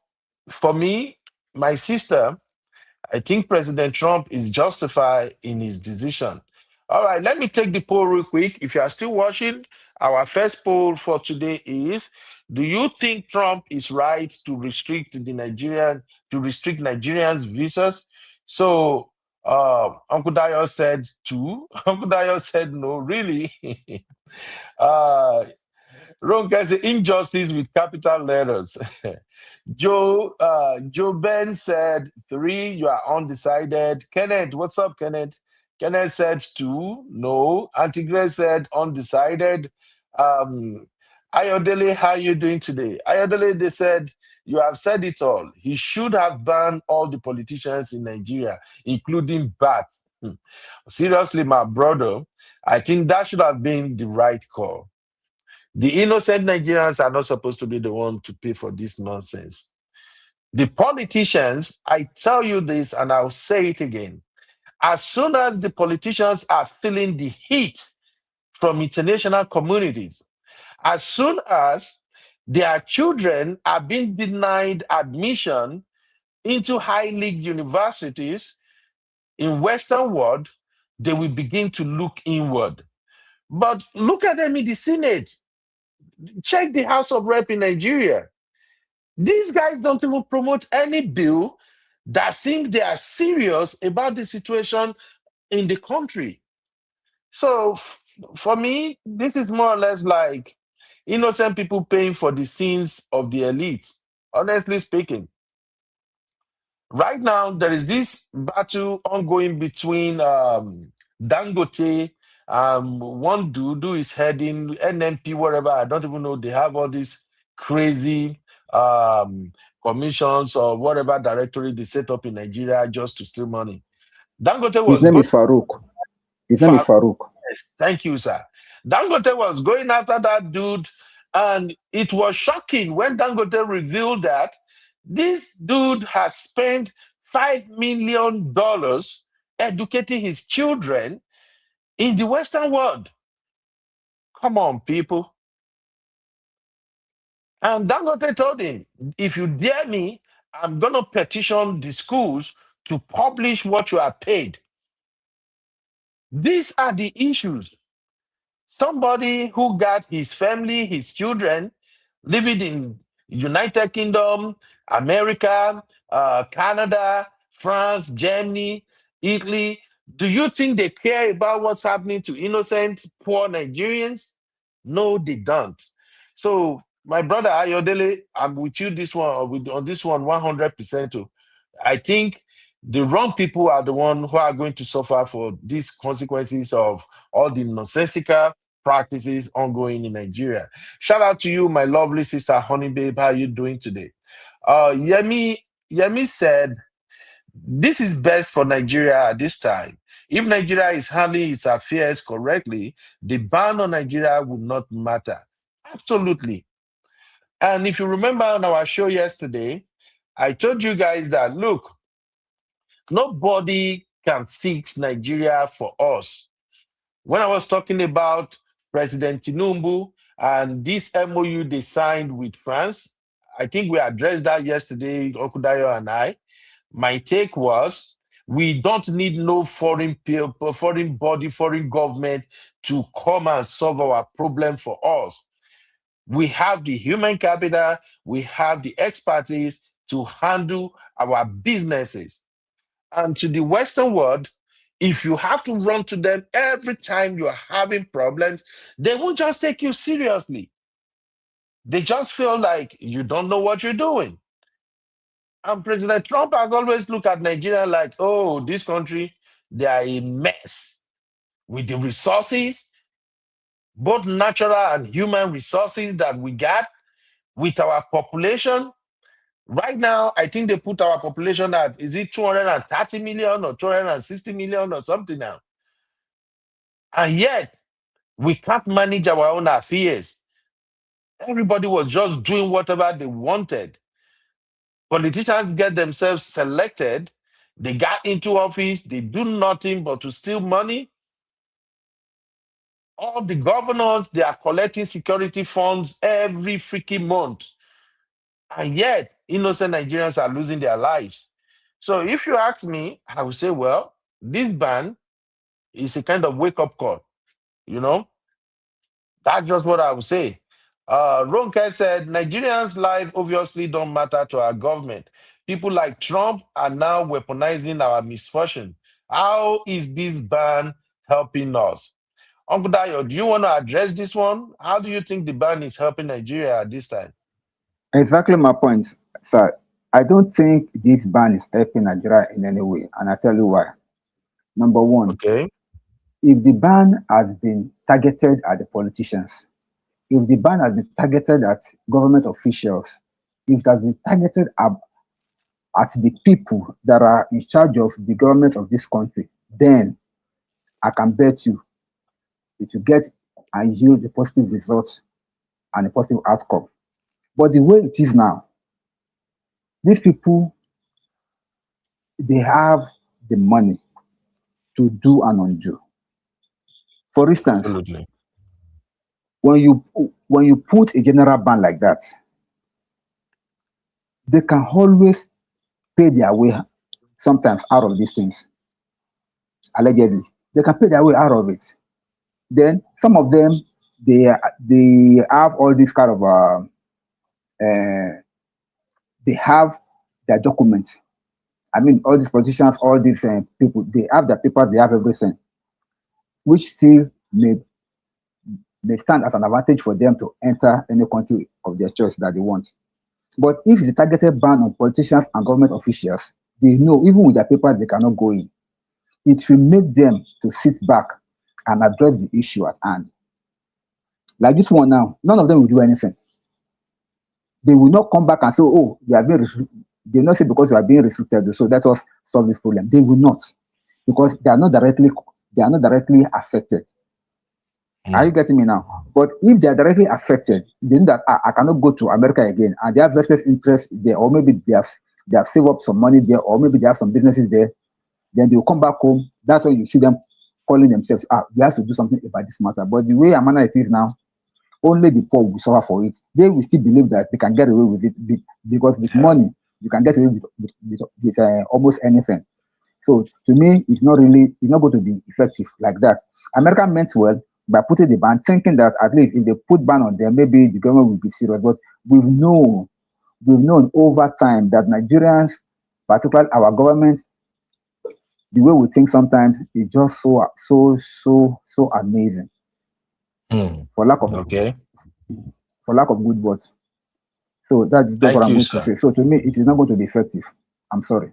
for me, my sister, I think President Trump is justified in his decision. All right, let me take the poll real quick. If you are still watching, our first poll for today is: do you think Trump is right to restrict Nigerians' visas? So Uncle Dayo said two. Uncle Dayo said no, really. Ronke says injustice with capital letters. Joe Ben said 3. You are undecided. Kenneth, what's up, Kenneth? Kenneth said 2. No. Antigua said undecided. Ayodele, how are you doing today? Ayodele, they said, you have said it all. He should have banned all the politicians in Nigeria, including Bat. Seriously, my brother, I think that should have been the right call. The innocent Nigerians are not supposed to be the one to pay for this nonsense. The politicians, I tell you this and I'll say it again, as soon as the politicians are feeling the heat from international communities, as soon as their children are being denied admission into high league universities in Western world, they will begin to look inward. But look at them in the Senate. Check the House of Rep in Nigeria. These guys don't even promote any bill that seems they are serious about the situation in the country. So for me, this is more or less like innocent people paying for the sins of the elites, honestly speaking. Right now, there is this battle ongoing between Dangote, one dude who is heading NMP, whatever, I don't even know. They have all these crazy commissions or whatever directory they set up in Nigeria just to steal money. Dangote was His name is Farouk. His name is Farouk. Yes, thank you, sir. Dangote was going after that dude, and it was shocking when Dangote revealed that this dude has spent $5 million educating his children in the Western world. Come on, people. And Dangote told him, if you dare me, I'm going to petition the schools to publish what you are paid. These are the issues. Somebody who got his family, his children, living in United Kingdom, America, Canada, France, Germany, Italy. Do you think they care about what's happening to innocent, poor Nigerians? No, they don't. So, my brother Ayodele, I'm with you on this one 100% too. I think the wrong people are the ones who are going to suffer for these consequences of all the nonsensical practices ongoing in Nigeria. Shout out to you, my lovely sister, Honey Babe. How are you doing today? Yemi said, this is best for Nigeria at this time. If Nigeria is handling its affairs correctly, the ban on Nigeria would not matter. Absolutely. And if you remember on our show yesterday, I told you guys that, look, nobody can fix Nigeria for us. When I was talking about President Tinubu and this MOU they signed with France, I think we addressed that yesterday, Okudayo and I. My take was, we don't need no foreign people, foreign body, foreign government to come and solve our problem for us. We have the human capital, we have the expertise to handle our businesses. And to the Western world, if you have to run to them every time you're having problems, they won't just take you seriously. They just feel like you don't know what you're doing. And President Trump has always looked at Nigeria like, oh, this country, they are a mess with the resources, both natural and human resources that we got with our population. Right now, I think they put our population at, is it 230 million or 260 million or something now? And yet, we can't manage our own affairs. Everybody was just doing whatever they wanted. Politicians get themselves selected. They got into office. They do nothing but to steal money. All the governors, they are collecting security funds every freaking month. And yet, innocent Nigerians are losing their lives. So if you ask me, I would say, well, this ban is a kind of wake-up call, you know? That's just what I would say. Ronke said, Nigerians' life obviously don't matter to our government. People like Trump are now weaponizing our misfortune. How is this ban helping us? Uncle Dayo, do you want to address this one? How do you think the ban is helping Nigeria at this time? Exactly my point, sir. I don't think this ban is helping Nigeria in any way, and I'll tell you why. Number one, Okay. if the ban has been targeted at the politicians, if the ban has been targeted at government officials, if it has been targeted at the people that are in charge of the government of this country, then I can bet you it will get and yield a positive result and a positive outcome. But the way it is now, these people, they have the money to do and undo. For instance, Absolutely. when you put a general ban like that, they can always pay their way sometimes out of these things. Allegedly, they can pay their way out of it. Then some of them they have all this kind of they have their documents. I mean, all these politicians, all these people, they have their papers, they have everything, which still may stand as an advantage for them to enter any country of their choice that they want. But if it's a targeted ban on politicians and government officials, they know even with their papers they cannot go in. It will make them to sit back and address the issue at hand. Like this one now, none of them will do anything. They will not come back and say, "Oh, we are being they will not say because we are being restricted, so let us solve this problem." They will not, because they are not directly affected. Are you getting me now? But if they are directly affected, they know that I cannot go to America again, and they have vested interest there, or maybe they have saved up some money there, or maybe they have some businesses there. Then they will come back home. That's when you see them calling themselves, we have to do something about this matter. But the way Amana it is now, only the poor will suffer for it. They will still believe that they can get away with it because with money, you can get away with almost anything. So to me, it's not going to be effective like that. America meant well by putting the ban, thinking that at least if they put ban on them, maybe the government will be serious. But we've known over time that Nigerians, particularly our government, the way we think sometimes is just so amazing. For lack of good words. So that's what I'm going to say. So to me, it is not going to be effective. I'm sorry.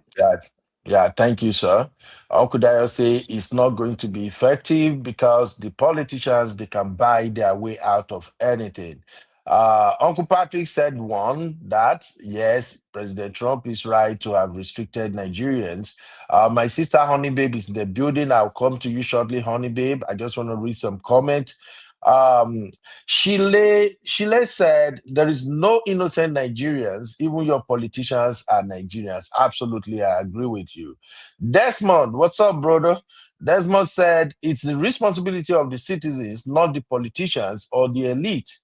Yeah, thank you, sir. Uncle Dayo say it's not going to be effective because the politicians, they can buy their way out of anything. Uncle Patrick said that, yes, President Trump is right to have restricted Nigerians. My sister Honey Babe is in the building. I'll come to you shortly, Honey Babe. I just want to read some comment. Shile said, there is no innocent Nigerians. Even your politicians are Nigerians. Absolutely, I agree with you. Desmond, what's up, brother? Desmond said, it's the responsibility of the citizens, not the politicians or the elite.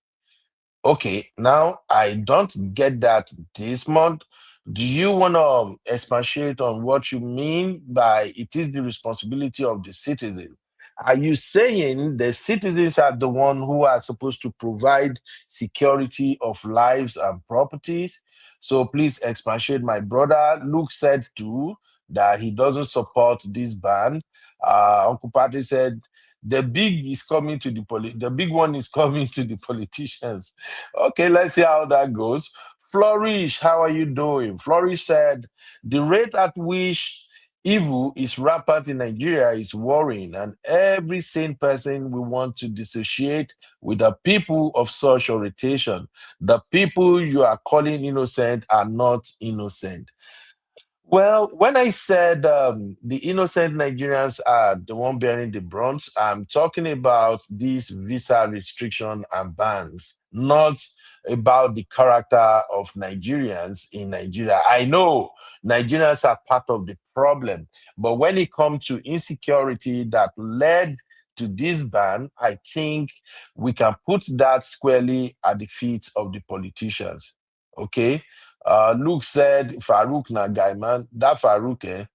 Okay, now I don't get that, Desmond. Do you want to expatiate on what you mean by it is the responsibility of the citizen? Are you saying the citizens are the one who are supposed to provide security of lives and properties? So please expatiate. My brother Luke said too that he doesn't support this ban. Uncle Patty said the big one is coming to the politicians. Okay, let's see how that goes. Flourish, how are you doing? Flourish said, the rate at which evil is rampant in Nigeria is worrying, and every sane person will want to dissociate with the people of such orientation. The people you are calling innocent are not innocent. Well, when I said the innocent Nigerians are the one bearing the brunt, I'm talking about these visa restriction and bans, not about the character of Nigerians in Nigeria. I know Nigerians are part of the problem, but when it comes to insecurity that led to this ban, I think we can put that squarely at the feet of the politicians. Okay? Luke said Farouk na guy, man. That Farouk, eh?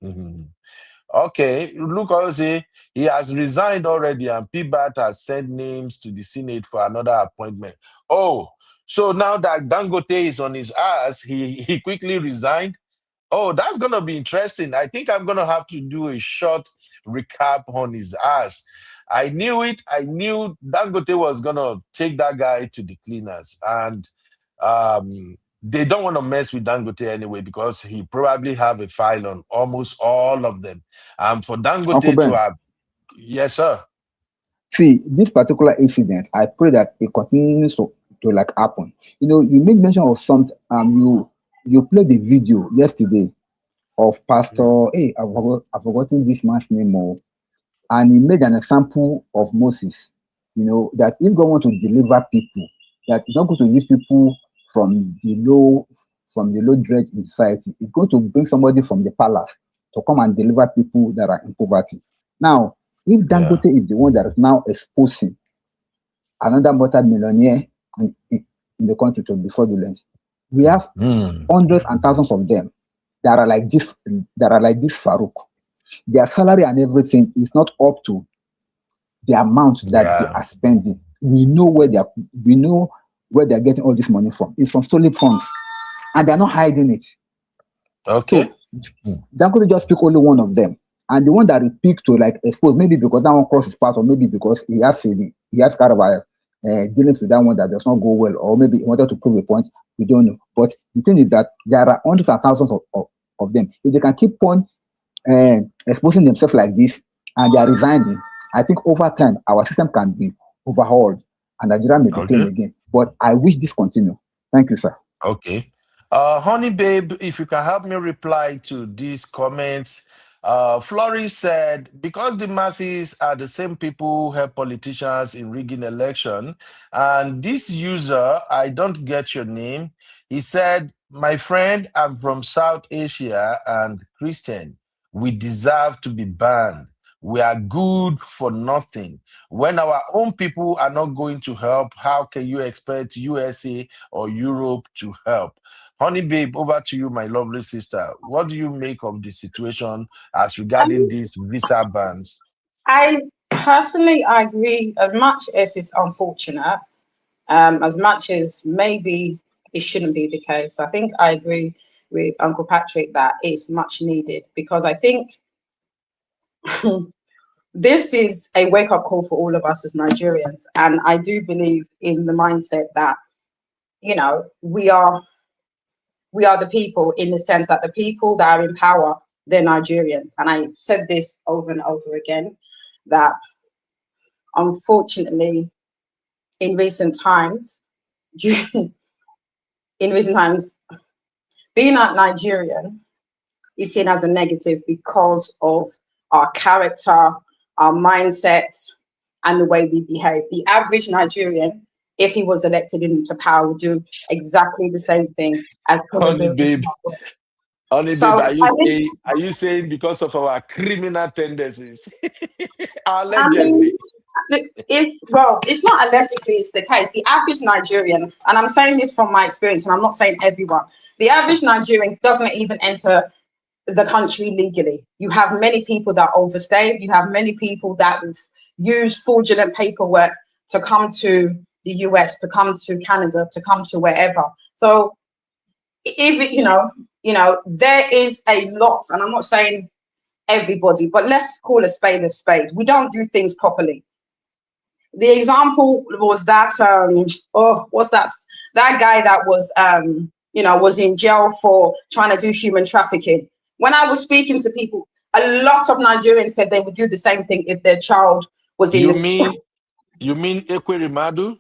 Okay, Luke also say he has resigned already and PBAT has sent names to the Senate for another appointment. Oh, so now that Dangote is on his ass, he quickly resigned. Oh, that's going to be interesting. I think I'm going to have to do a short recap on his ass. I knew it. I knew Dangote was going to take that guy to the cleaners. And they don't want to mess with Dangote anyway because he probably have a file on almost all of them. For Uncle Dangote to Ben, have, yes, sir. see, this particular incident, I pray that it continues to like happen. You know, you made mention of some, you played the video yesterday of Pastor, hey, I've forgotten this man's name, and he made an example of Moses. You know, that if God wants to deliver people, that he's not going to use people from the low dredge in society. It's going to bring somebody from the palace to come and deliver people that are in poverty. Now, if Dangote is the one that is now exposing another multi-millionaire in the country to be fraudulent, we have hundreds and thousands of them that are like this Farouk. Their salary and everything is not up to the amount that they are spending. We know where they're getting all this money from. It's from stolen funds, and they're not hiding it. Okay. So Dangote just pick only one of them, and the one that he picked to like expose, maybe because that one crosses his path, or maybe because he has kind of dealings with that one that does not go well, or maybe he wanted to prove a point. We don't know. But the thing is that there are hundreds and thousands of them. If they can keep on exposing themselves like this, and they are resigning, I think over time our system can be overhauled, and Nigeria may be clean again. But I wish this continue. Thank you, sir. Okay. Honey Babe, if you can help me reply to these comments. Flourish said, because the masses are the same people who help politicians in rigging election, and this user, I don't get your name, he said, my friend, I'm from South Asia and Christian. We deserve to be banned. We are good for nothing. When our own people are not going to help, how can you expect USA or Europe to help? Honey Babe, over to you, my lovely sister. What do you make of the situation as regarding these visa bans? I personally agree, as much as it's unfortunate, as much as maybe it shouldn't be the case. I think I agree with Uncle Patrick that it's much needed, because I think this is a wake-up call for all of us as Nigerians. And I do believe in the mindset that, you know, we are the people, in the sense that the people that are in power, they're Nigerians. And I said this over and over again, that unfortunately, in recent times, being a Nigerian is seen as a negative because of our character, our mindset, and the way we behave. The average Nigerian, if he was elected into power, would do exactly the same thing as Honey Babe. Honey so Babe, are you saying because of our criminal tendencies? Allegedly. It's not allegedly, it's the case. The average Nigerian, and I'm saying this from my experience, and I'm not saying everyone, the average Nigerian doesn't even enter the country legally. You have many people that overstay. You have many people that use fraudulent paperwork to come to the US, to come to Canada, to come to wherever. So if there is a lot, and I'm not saying everybody, but let's call a spade a spade. We don't do things properly. The example was that that guy that was was in jail for trying to do human trafficking. When I was speaking to people, A lot of Nigerians said they would do the same thing if their child was in You the mean Ekwerimadu?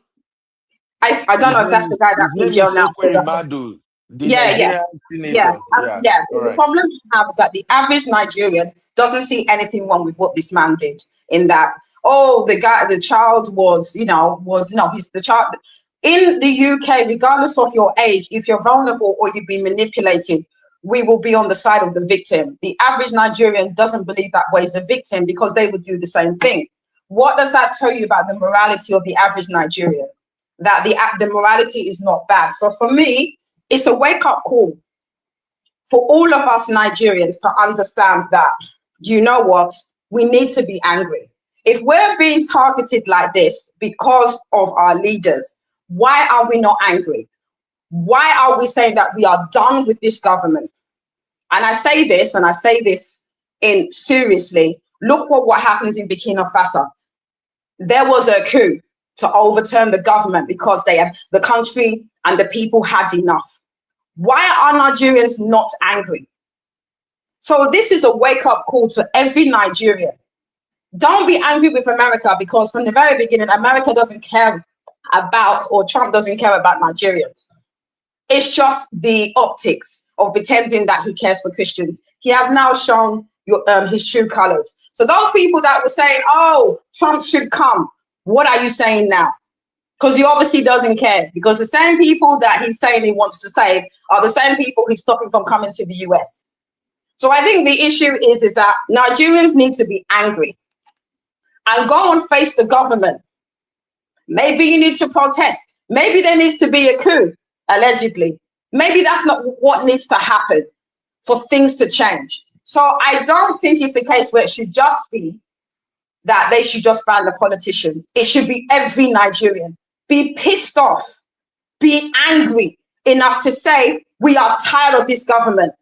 I don't know if that's the guy His that's in name jail is now. Ekwerimadu, the Yeah, Nigerian senator. Yeah. yeah. All So the right. problem we have is that the average Nigerian doesn't see anything wrong with what this man did. In that, oh, the child was, he's the child. In the UK, regardless of your age, if you're vulnerable or you've been manipulated, we will be on the side of the victim. The average Nigerian doesn't believe that way is a victim because they would do the same thing. What does that tell you about the morality of the average Nigerian? That the morality is not bad. So for me, it's a wake-up call for all of us Nigerians to understand that, you know what, we need to be angry. If we're being targeted like this because of our leaders, why are we not angry? Why are we saying that we are done with this government? And I say this in seriously, look what happened in Burkina Faso. There was a coup to overturn the government because the country and the people had enough. Why are Nigerians not angry? So this is a wake-up call to every Nigerian. Don't be angry with America because from the very beginning, America doesn't care about, or Trump doesn't care about Nigerians. It's just the optics of pretending that he cares for Christians. He has now shown his true colors. So those people that were saying, oh, Trump should come, what are you saying now? Because he obviously doesn't care, because the same people that he's saying he wants to save are the same people he's stopping from coming to the US. So I think the issue is that Nigerians need to be angry and go and face the government. Maybe you need to protest. Maybe there needs to be a coup, allegedly. Maybe that's not what needs to happen for things to change. So I don't think it's the case where it should just be that they should just ban the politicians. It should be every Nigerian. Be pissed off, be angry enough to say, we are tired of this government,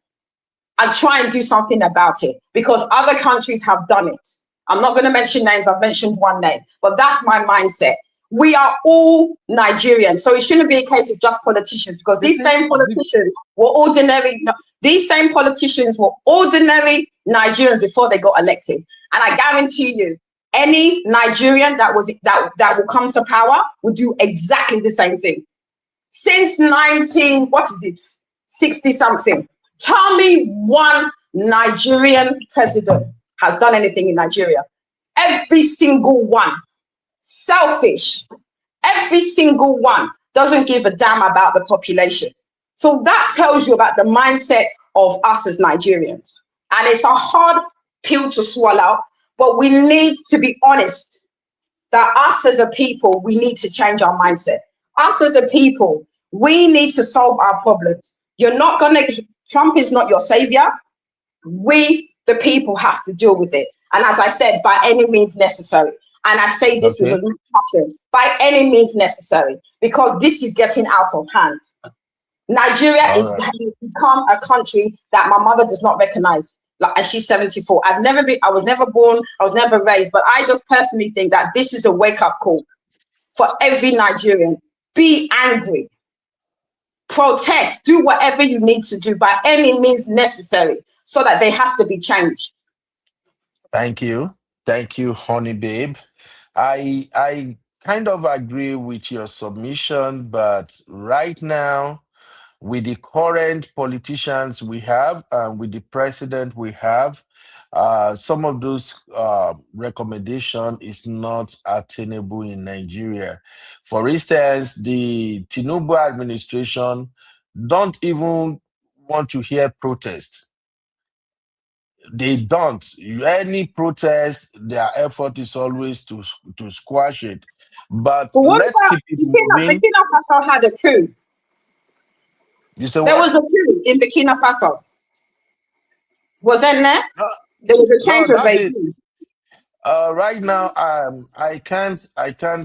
and try and do something about it, because other countries have done it. I'm not going to mention names, I've mentioned one name, but that's my mindset. We are all Nigerians, so it shouldn't be a case of just politicians, because these same politicians were ordinary. These same politicians were ordinary Nigerians before they got elected, and I guarantee you, any Nigerian that will come to power will do exactly the same thing. Since 60 something, tell me one Nigerian president has done anything in Nigeria. Every single one. Selfish. Every single one doesn't give a damn about the population. So that tells you about the mindset of us as Nigerians. And it's a hard pill to swallow, but we need to be honest that us as a people, we need to change our mindset. Us as a people, we need to solve our problems. Trump is not your savior. We, the people, have to deal with it. And as I said, by any means necessary. And I say this with a good passion, by any means necessary, because this is getting out of hand. Nigeria has become a country that my mother does not recognize. And she's 74. I was never born, I was never raised, but I just personally think that this is a wake-up call for every Nigerian. Be angry. Protest, do whatever you need to do by any means necessary so that there has to be change. Thank you, honey babe. I kind of agree with your submission, but right now, with the current politicians we have and with the president we have, some of those recommendations is not attainable in Nigeria. For instance, the Tinubu administration don't even want to hear protests. They don't. Any protest, their effort is always to squash it. But let's keep it moving. Burkina Faso had a coup. You said there was a coup in Burkina Faso. Was that there? There was a change of regime. Right now, I can't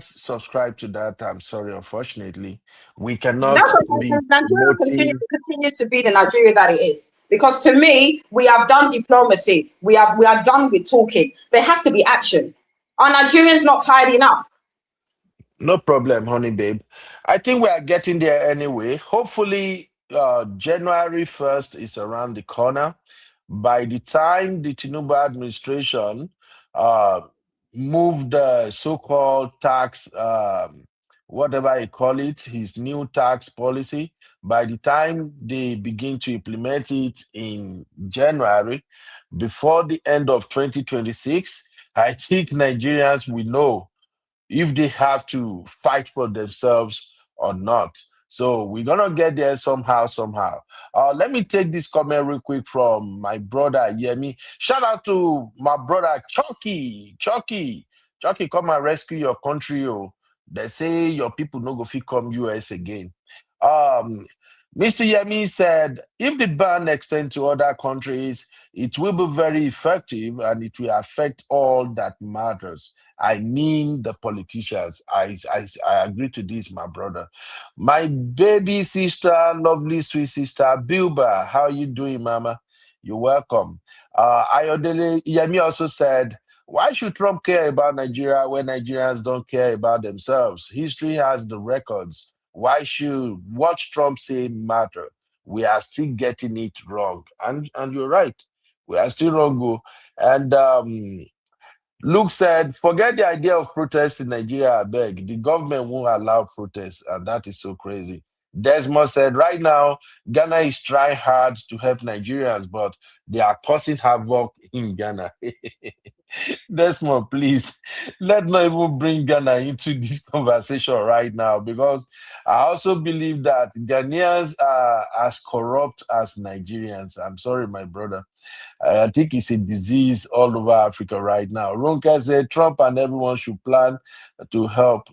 subscribe to that. I'm sorry, unfortunately, we cannot be Nigeria continue to be the Nigeria that it is. Because to me, we have done diplomacy. We are done with talking. There has to be action. Are Nigerians not tired enough? No problem, honey babe. I think we are getting there anyway. Hopefully, January 1st is around the corner. by the time the Tinubu administration moved the so-called tax, whatever you call it, his new tax policy, by the time they begin to implement it in January, before the end of 2026, I think Nigerians will know if they have to fight for themselves or not. So we're gonna get there somehow. Let me take this comment real quick from my brother Yemi. Shout out to my brother Chucky. Chucky, come and rescue your country. Oh. They say your people no go fit come US again. Mr. Yemi said, if the ban extends to other countries, it will be very effective and it will affect all that matters. I mean the politicians. I agree to this, my brother. My baby sister, lovely sweet sister, Bilba, how you doing, mama? You're welcome. Ayodele Yemi also said, why should Trump care about Nigeria when Nigerians don't care about themselves? History has the records. Why should what Trump say matter? We are still getting it wrong. And you're right. We are still wrong. Go. And Luke said, forget the idea of protest in Nigeria, I beg. The government won't allow protests, and that is so crazy. Desmond said, right now, Ghana is trying hard to help Nigerians, but they are causing havoc in Ghana. Desmond, please, let's not even bring Ghana into this conversation right now, because I also believe that Ghanaians are as corrupt as Nigerians. I'm sorry, my brother. I think it's a disease all over Africa right now. Ronka said Trump and everyone should plan to help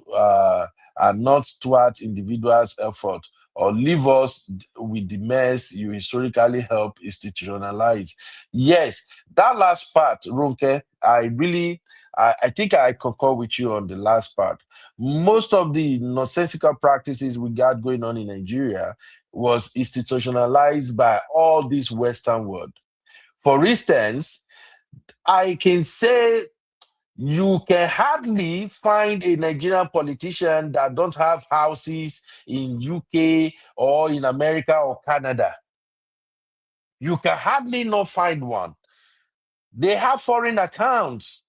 and not thwart individuals' effort or leave us with the mess you historically help institutionalize. Yes, that last part, Ronke, I think I concur with you on the last part. Most of the nonsensical practices we got going on in Nigeria was institutionalized by all this Western world. For instance, I can say you can hardly find a Nigerian politician that don't have houses in UK or in America or Canada. You can hardly not find one. They have foreign accounts,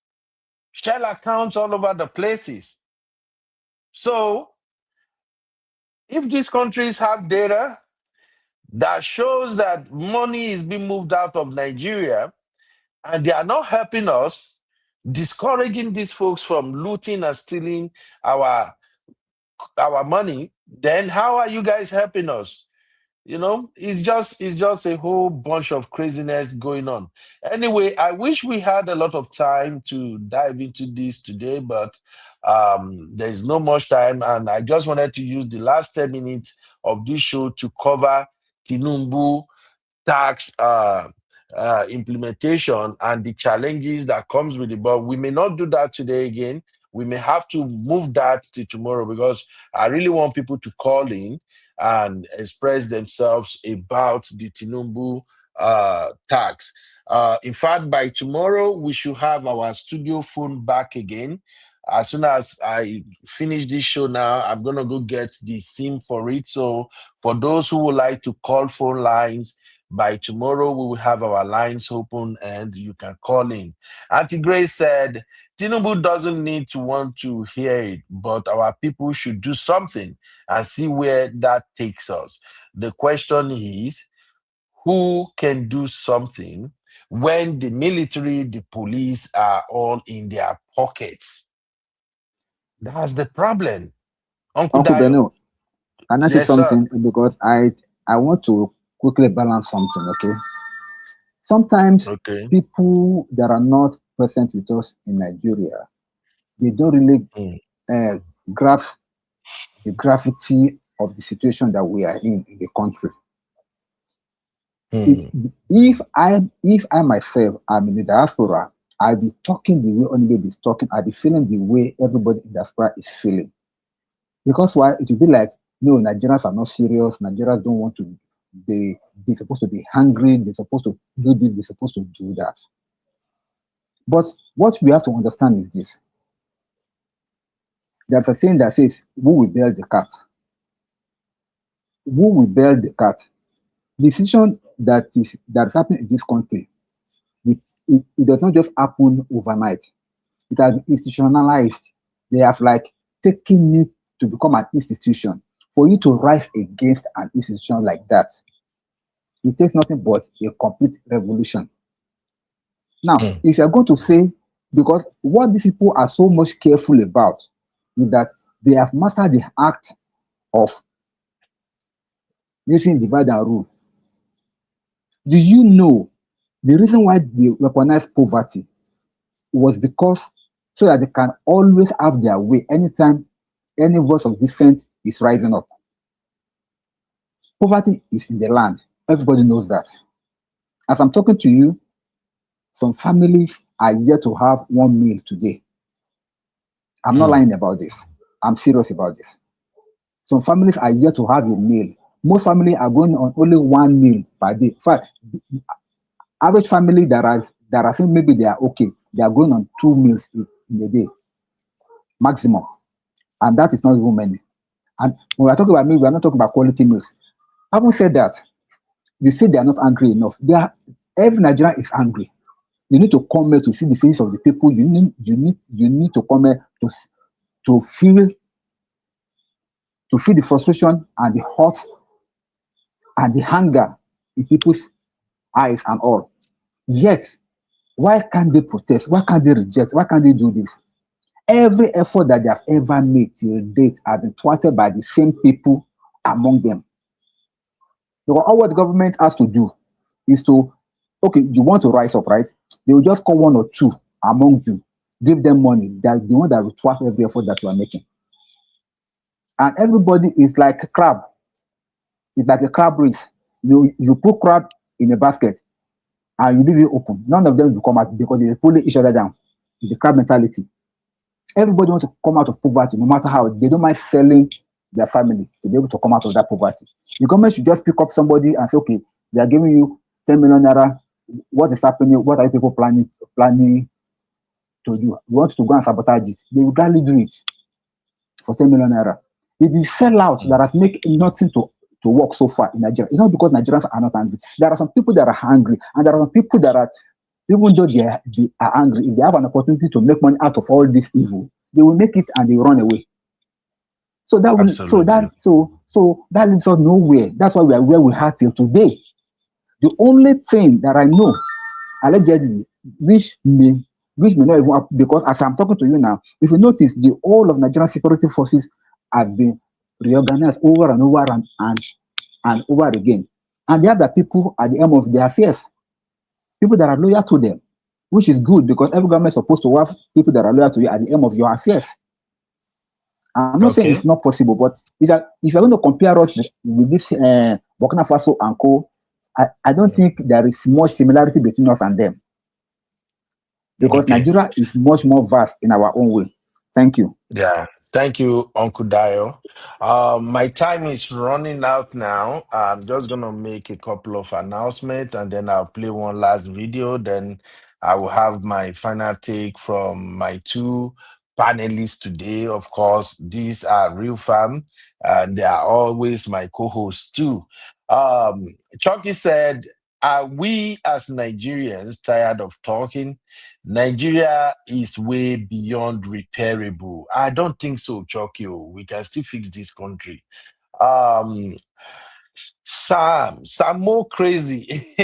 shell accounts all over the places. So if these countries have data that shows that money is being moved out of Nigeria, and they are not helping us, discouraging these folks from looting and stealing our money, then how are you guys helping us? You know, it's just a whole bunch of craziness going on. Anyway, I wish we had a lot of time to dive into this today, but there's no much time, and I just wanted to use the last 10 minutes of this show to cover Tinubu tax implementation and the challenges that comes with it. But we may not do that today again. We may have to move that to tomorrow, because I really want people to call in and express themselves about the Tinubu tax. In fact, by tomorrow, we should have our studio phone back again. As soon as I finish this show now, I'm going to go get the SIM for it. So for those who would like to call phone lines, by tomorrow, we will have our lines open and you can call in. Auntie Grace said, Tinubu doesn't need to want to hear it, but our people should do something and see where that takes us. The question is, who can do something when the military, the police are all in their pockets? That's the problem. Uncle Uncle Dayo. Beno, can I say Yes, sir. something? Because I want to quickly balance something, okay? Sometimes Okay. people that are not present with us in Nigeria, they don't really grasp the gravity of the situation that we are in the country. If I myself am in the diaspora, I'll be talking the way Onibebe is talking. I'll be feeling the way everybody in the diaspora is feeling. Because why? It will be like, no, Nigerians are not serious. Nigerians don't want to. They're supposed to be hungry. They're supposed to do this. They're supposed to do that. But what we have to understand is this. There's a saying that says, who will bail the cat? Who will bail the cat? The decision that is happening in this country it does not just happen overnight. It has been institutionalized. They have like taken it to become an institution. For you to rise against an institution like that, it takes nothing but a complete revolution. Now, if you're going to say, because what these people are so much careful about is that they have mastered the act of using divide and rule. Do you know the reason why they weaponized poverty was because so that they can always have their way anytime any voice of dissent is rising up. Poverty is in the land. Everybody knows that. As I'm talking to you, some families are yet to have one meal today. I'm not lying about this. I'm serious about this. Some families are yet to have a meal. Most families are going on only one meal per day. In fact, the average family that are saying maybe they are okay, they are going on 2 meals in a day, maximum. And that is not even many. And when we are talking about meal, we are not talking about quality meals. Having said that, you say they are not angry enough. Every Nigerian is angry. You need to come here to see the faces of the people. You need to come here to feel the frustration and the hurt and the hunger in people's eyes and all. Yet, why can't they protest? Why can't they reject? Why can't they do this? Every effort that they have ever made till date has been thwarted by the same people among them. Because all what the government has to do is to, okay, you want to rise up, right? They will just call 1 or 2 among you, give them money. That's the one that will thwart every effort that you are making. And everybody is like a crab. It's like a crab race. You put crab in a basket and you leave it open. None of them will come out because they pull each other down. It's the crab mentality. Everybody wants to come out of poverty, no matter how. They don't mind selling their family to be able to come out of that poverty. The government should just pick up somebody and say, okay, they are giving you 10 million naira. What is happening? What are you people planning to do? You want to go and sabotage it. They will gladly do it for 10 million naira. It is sellout that has made nothing to work so far in Nigeria. It's not because Nigerians are not angry. There are some people that are hungry, and there are some people that are, even though they are angry, if they have an opportunity to make money out of all this evil, they will make it and they will run away. So that will, so that leads us nowhere. That's why we are where we are till today. The only thing that I know, allegedly, which may not even happen, because as I'm talking to you now, if you notice, the whole of Nigerian security forces have been reorganized over and over and over again. And they have the people at the end of their affairs, people that are loyal to them, which is good because every government is supposed to have people that are loyal to you at the end of your affairs. I'm not saying it's not possible, but if you're going to compare us with this Burkina Faso and Co., I don't think there is much similarity between us and them. Because Nigeria is much more vast in our own way. Thank you. Yeah. Thank you, Uncle Dio. My time is running out now. I'm just going to make a couple of announcements and then I'll play one last video. Then I will have my final take from my 2 panelists today. Of course, these are real fam and they are always my co-hosts too. Chucky said, are we as Nigerians tired of talking? Nigeria is way beyond repairable. I don't think so, Chucky. We can still fix this country. Sam more crazy.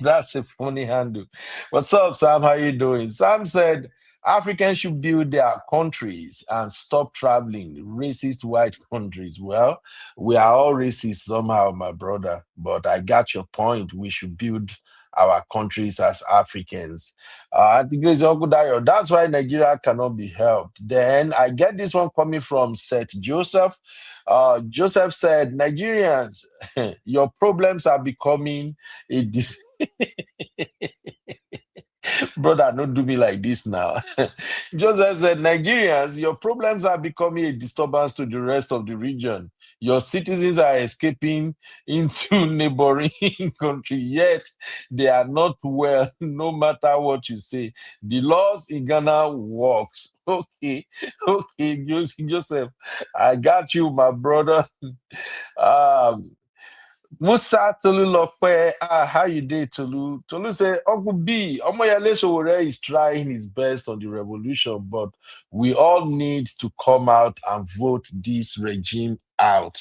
That's a funny handle. What's up, Sam? How you doing? Sam said Africans should build their countries and stop traveling racist white countries. Well, we are all racist somehow, my brother, but I got your point. We should build our countries as Africans. I think it's Uncle Dayo. That's why Nigeria cannot be helped. Then I get this one coming from Seth Joseph. Joseph said, Nigerians, your problems are becoming a brother, don't do me like this now. Joseph said, Nigerians, your problems are becoming a disturbance to the rest of the region. Your citizens are escaping into neighboring country, yet they are not well, no matter what you say. The laws in Ghana works. Okay, Joseph, I got you, my brother. Musa Tolulope, how you dey, Tolu? Tolu say, Uncle B, Omoyale Sowore is trying his best on the revolution, but we all need to come out and vote this regime out.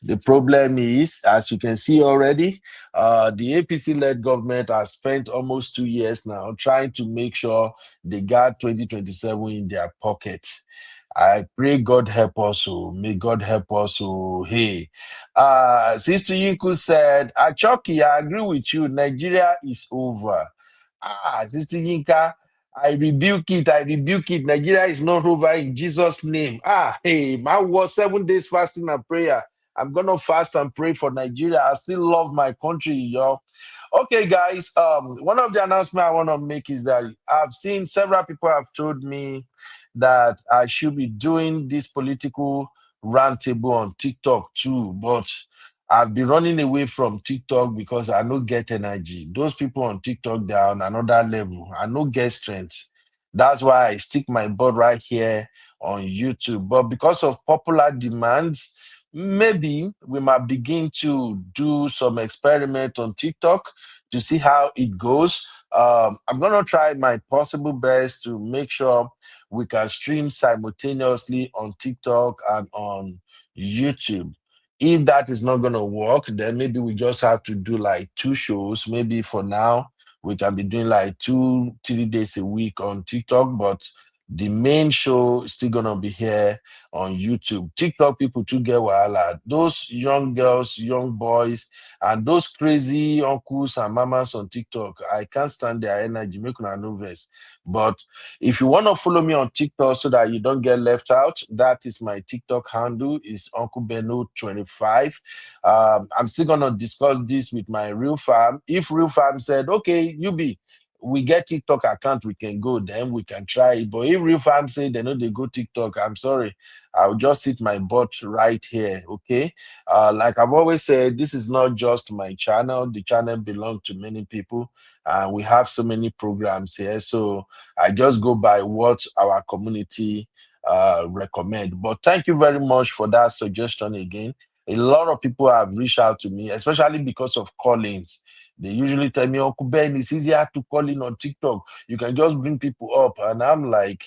The problem is, as you can see already, the APC-led government has spent almost 2 years now trying to make sure they got 2027 in their pocket. I pray God help us. Oh, may God help us. Oh, hey. Sister Yinku said, Achoki, I agree with you. Nigeria is over. Sister Yinka, I rebuke it. I rebuke it. Nigeria is not over in Jesus' name. Hey, my was 7 days fasting and prayer. I'm gonna fast and pray for Nigeria. I still love my country, y'all. Okay, guys. One of the announcements I want to make is that I've seen several people have told me that I should be doing this political roundtable on TikTok too, but I've been running away from TikTok because I no get energy. Those people on TikTok, they're on another level. I no get strength. That's why I stick my butt right here on YouTube. But because of popular demands, maybe we might begin to do some experiment on TikTok to see how it goes. I'm going to try my possible best to make sure we can stream simultaneously on TikTok and on YouTube. If that is not going to work, then maybe we just have to do like 2 shows. Maybe for now, we can be doing like 2-3 days a week on TikTok, but the main show is still going to be here on YouTube. TikTok people too get wahala. Those young girls, young boys, and those crazy uncles and mamas on TikTok, I can't stand their energy. Make una no vex. But if you want to follow me on TikTok so that you don't get left out, that is my TikTok handle, is Uncle Beno25. I'm still going to discuss this with my real fam. If real fam said, okay, we get TikTok account, we can go, then we can try it. But if real fam say they know they go TikTok, I'm sorry. I'll just sit my butt right here, okay? Like I've always said, this is not just my channel. The channel belongs to many people, and we have so many programs here. So I just go by what our community recommend. But thank you very much for that suggestion again. A lot of people have reached out to me, especially because of call-ins. They usually tell me, Uncle Ben, it's easier to call in on TikTok. You can just bring people up. And I'm like,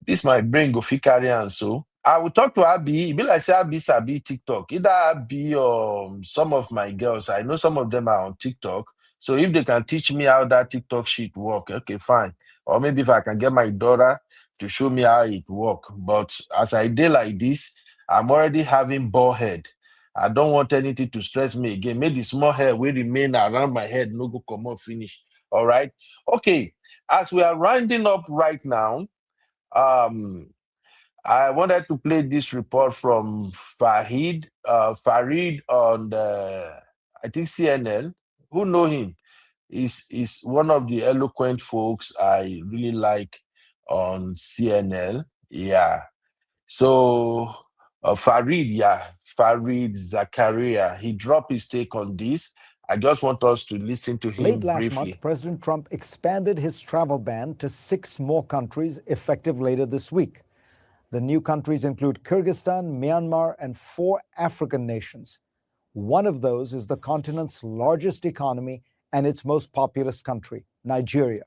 this my brain go fit carry on. So I will talk to Abby. It be like say Abby sabi TikTok. Either Abby or some of my girls. I know some of them are on TikTok. So if they can teach me how that TikTok shit work, okay, fine. Or maybe if I can get my daughter to show me how it work. But as I did like this, I'm already having bald head. I don't want anything to stress me again. Maybe the small hair will remain around my head, no go come out finish. All right. Okay. As we are rounding up right now, I wanted to play this report from Farid on I think CNN. Who know him? Is one of the eloquent folks I really like on CNN. Yeah. So Farid Zakaria, he dropped his take on this. I just want us to listen to him Late last briefly. month, President Trump expanded his travel ban to 6 more countries effective later this week. The new countries include Kyrgyzstan, Myanmar, and 4 African nations. One of those is the continent's largest economy and its most populous country, Nigeria.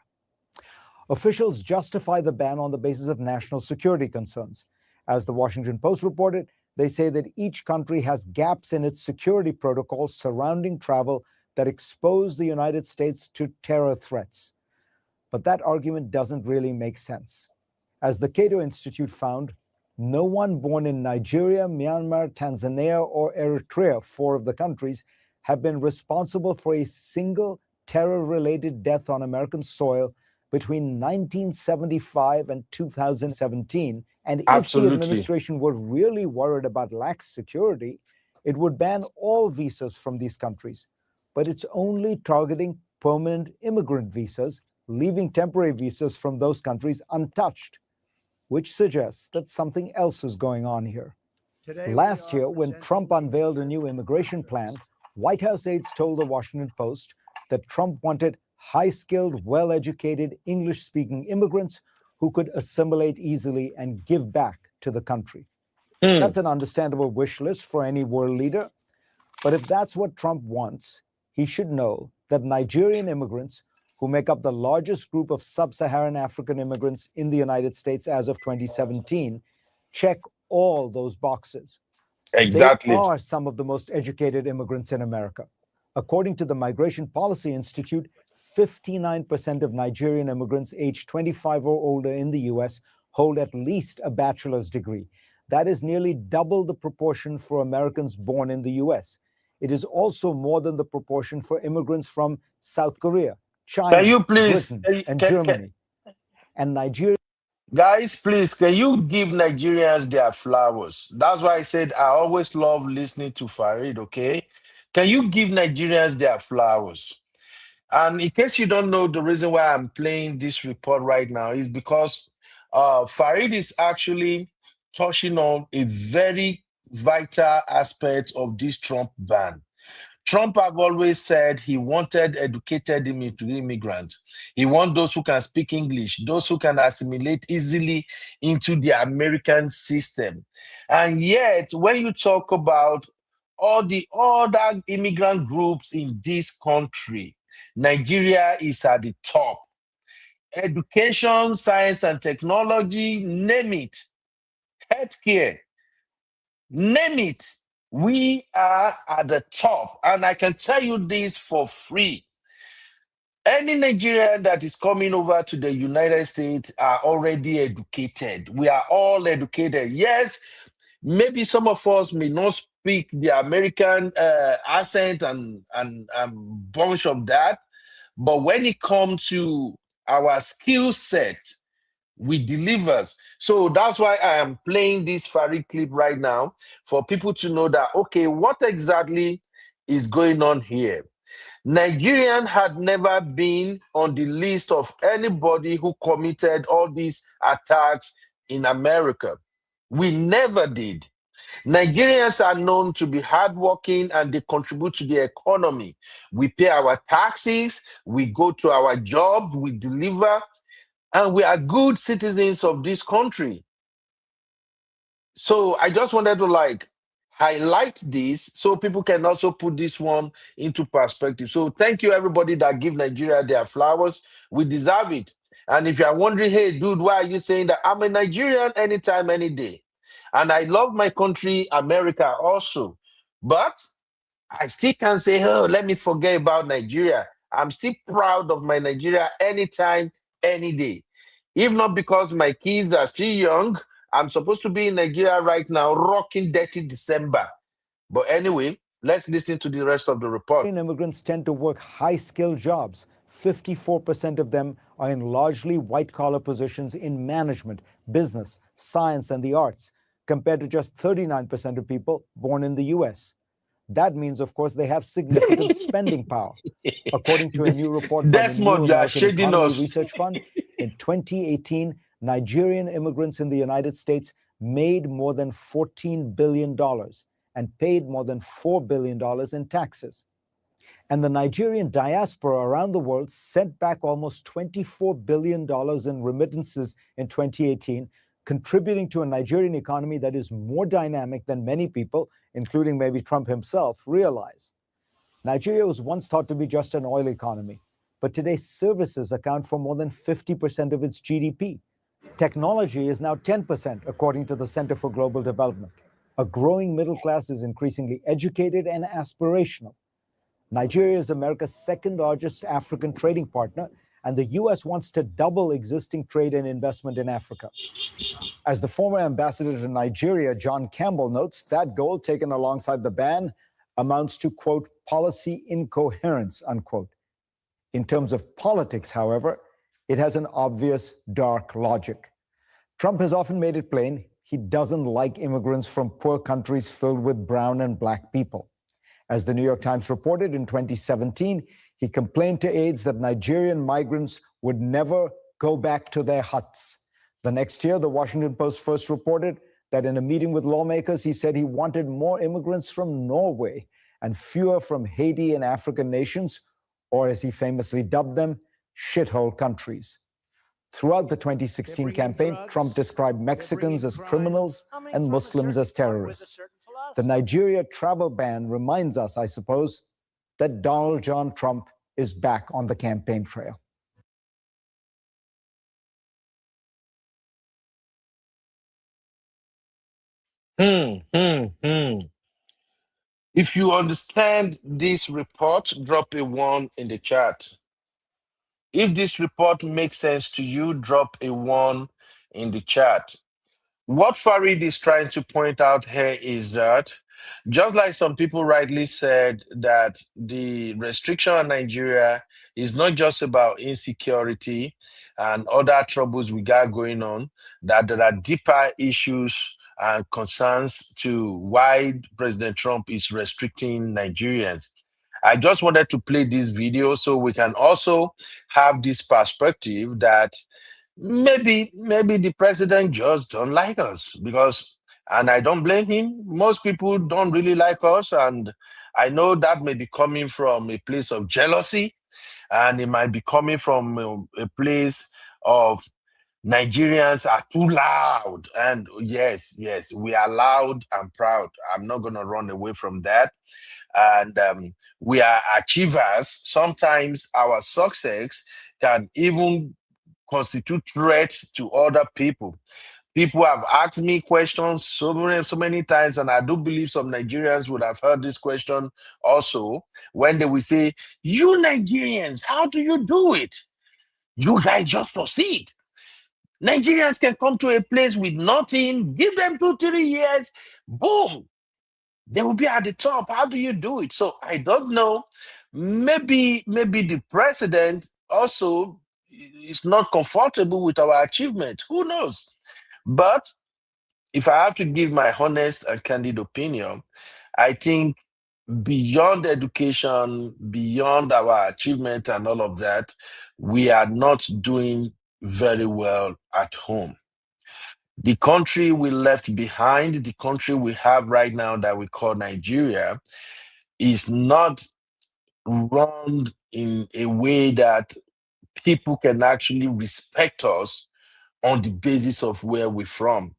Officials justify the ban on the basis of national security concerns. As the Washington Post reported, they say that each country has gaps in its security protocols surrounding travel that expose the United States to terror threats. But that argument doesn't really make sense. As the Cato Institute found, no one born in Nigeria, Myanmar, Tanzania, or Eritrea, 4 of the countries, have been responsible for a single terror-related death on American soil between 1975 and 2017. And if the administration were really worried about lax security, it would ban all visas from these countries. But it's only targeting permanent immigrant visas, leaving temporary visas from those countries untouched, which suggests that something else is going on here. Last year, when Trump unveiled a new immigration plan, White House aides told the Washington Post that Trump wanted high-skilled, well-educated, English-speaking immigrants who could assimilate easily and give back to the country. That's an understandable wish list for any world leader. But if that's what Trump wants, he should know that Nigerian immigrants, who make up the largest group of sub-Saharan African immigrants in the United States as of 2017, check all those boxes. Exactly. They are some of the most educated immigrants in America. According to the Migration Policy Institute, 59% of Nigerian immigrants aged 25 or older in the US hold at least a bachelor's degree. That is nearly double the proportion for Americans born in the US. It is also more than the proportion for immigrants from South Korea, China, Can you please, Britain, and Germany. And Nigeria. Guys, please, can you give Nigerians their flowers? That's why I said I always love listening to Farid, okay? Can you give Nigerians their flowers? And in case you don't know, the reason why I'm playing this report right now is because Farid is actually touching on a very vital aspect of this Trump ban. Trump have always said he wanted educated immigrants. He wants those who can speak English, those who can assimilate easily into the American system. And yet, when you talk about all the other immigrant groups in this country, Nigeria is at the top. Education, science and technology, name it. Healthcare, name it. We are at the top. And I can tell you this for free. Any Nigerian that is coming over to the United States are already educated. We are all educated. Yes, maybe some of us may not speak the American accent and bunch of that. But when it comes to our skill set, we delivers. So that's why I am playing this Farid clip right now for people to know that, okay, what exactly is going on here? Nigerian had never been on the list of anybody who committed all these attacks in America. We never did. Nigerians are known to be hardworking and they contribute to the economy. We pay our taxes, we go to our job, we deliver, and we are good citizens of this country. So I just wanted to highlight this so people can also put this one into perspective. So thank you everybody that give Nigeria their flowers. We deserve it. And if you're wondering, hey dude, why are you saying that? I'm a Nigerian anytime, any day. And I love my country, America also. But I still can't say, oh, let me forget about Nigeria. I'm still proud of my Nigeria anytime, any day. If not because my kids are still young, I'm supposed to be in Nigeria right now, rocking Dirty December. But anyway, let's listen to the rest of the report. Immigrants tend to work high-skilled jobs. 54% of them are in largely white-collar positions in management, business, science, and the arts, compared to just 39% of people born in the U.S. That means, of course, they have significant spending power. According to a new report by the New American Economy Research Fund, in 2018, Nigerian immigrants in the United States made more than $14 billion and paid more than $4 billion in taxes. And the Nigerian diaspora around the world sent back almost $24 billion in remittances in 2018, contributing to a Nigerian economy that is more dynamic than many people, including maybe Trump himself, realize. Nigeria was once thought to be just an oil economy, but today services account for more than 50% of its GDP. Technology is now 10%, according to the Center for Global Development. A growing middle class is increasingly educated and aspirational. Nigeria is America's second largest African trading partner, and the U.S. wants to double existing trade and investment in Africa. As the former ambassador to Nigeria, John Campbell, notes, that goal taken alongside the ban amounts to, quote, policy incoherence, unquote. In terms of politics, however, it has an obvious dark logic. Trump has often made it plain he doesn't like immigrants from poor countries filled with brown and black people. As the New York Times reported in 2017, he complained to aides that Nigerian migrants would never go back to their huts. The next year, the Washington Post first reported that in a meeting with lawmakers, he said he wanted more immigrants from Norway and fewer from Haiti and African nations, or as he famously dubbed them, shithole countries. Throughout the 2016 campaign, Trump described Mexicans as criminals and Muslims as terrorists. The Nigeria travel ban reminds us, I suppose, that Donald John Trump is back on the campaign trail. If you understand this report, drop a 1 in the chat. If this report makes sense to you, drop a 1 in the chat. What Farid is trying to point out here is that, just like some people rightly said, that the restriction on Nigeria is not just about insecurity and other troubles we got going on, that there are deeper issues and concerns to why President Trump is restricting Nigerians. I just wanted to play this video so we can also have this perspective that maybe the president just don't like us, because, and I don't blame him, most people don't really like us, and I know that may be coming from a place of jealousy, and it might be coming from a place of Nigerians are too loud. And yes, we are loud and proud. I'm not going to run away from that. And we are achievers. Sometimes our success can even constitute threats to other people. People have asked me questions so many times, and I do believe some Nigerians would have heard this question also, when they will say, "You Nigerians, how do you do it? You guys just succeed. Nigerians can come to a place with nothing, give them 2-3 years, boom, they will be at the top. How do you do it?" So I don't know. Maybe the president also is not comfortable with our achievement. Who knows? But if I have to give my honest and candid opinion, I think beyond education, beyond our achievement and all of that, we are not doing very well at home. The country we left behind, the country we have right now that we call Nigeria, is not run in a way that people can actually respect us on the basis of where we're from.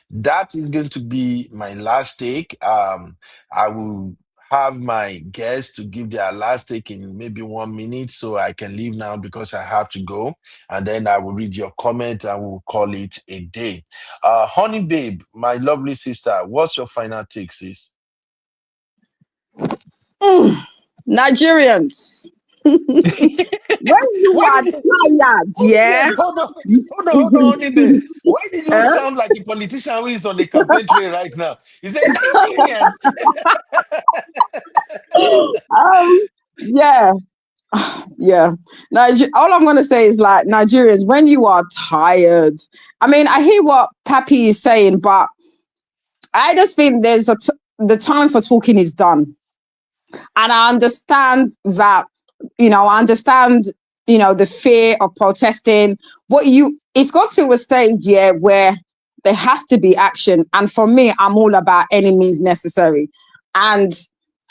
That is going to be my last take. I will have my guests to give their last take in maybe 1 minute, so I can leave now because I have to go. And then I will read your comment and we'll call it a day. Honey Babe, my lovely sister, what's your final take, sis? Nigerians. When you are tired, yeah. Hold on, Honey Babe. Why did you sound like a politician who is on the campaign trail right now? He said, Nigerians. Yeah. Yeah. All I'm going to say is, like, Nigerians, when you are tired, I mean, I hear what Pappy is saying, but I just think there's the time for talking is done. And I understand that, the fear of protesting. It's got to a stage, yeah, where there has to be action. And for me, I'm all about any means necessary. And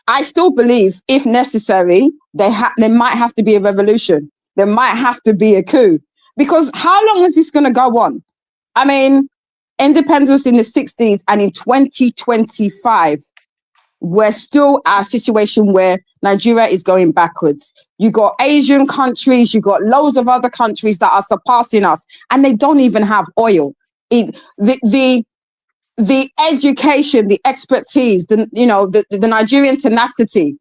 I still believe, if necessary, there might have to be a revolution. There might have to be a coup. Because how long is this going to go on? I mean, independence in the 60s, and in 2025, we're still at a situation where Nigeria is going backwards. You got Asian countries, you got loads of other countries that are surpassing us, and they don't even have oil. The education, the expertise, the Nigerian tenacity,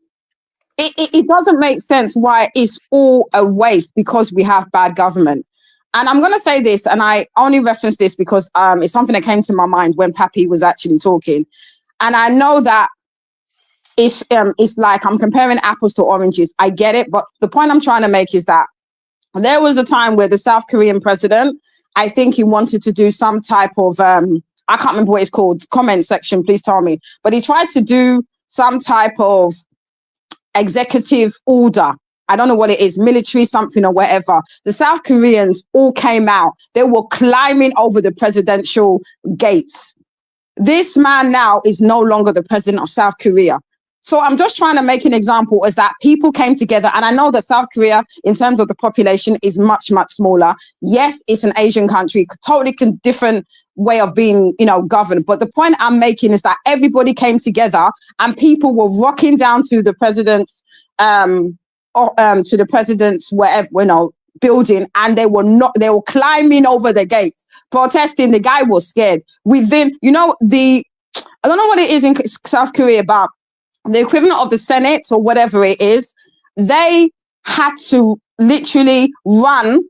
it doesn't make sense why it's all a waste because we have bad government. And I'm going to say this, and I only reference this because it's something that came to my mind when Pappy was actually talking. And I know that it's like I'm comparing apples to oranges. I get it. But the point I'm trying to make is that there was a time where the South Korean president, I think he wanted to do some type of, I can't remember what it's called, comment section, please tell me. But he tried to do some type of executive order. I don't know what it is, military something or whatever. The South Koreans all came out. They were climbing over the presidential gates. This man now is no longer the president of South Korea. So I'm just trying to make an example is that people came together, and I know that South Korea, in terms of the population, is much, much smaller. Yes, it's an Asian country, totally different way of being, governed. But the point I'm making is that everybody came together, and people were rocking down to the president's, wherever, building, and they were climbing over the gates, protesting. The guy was scared. Within, I don't know what it is in South Korea, but the equivalent of the Senate or whatever it is, they had to literally run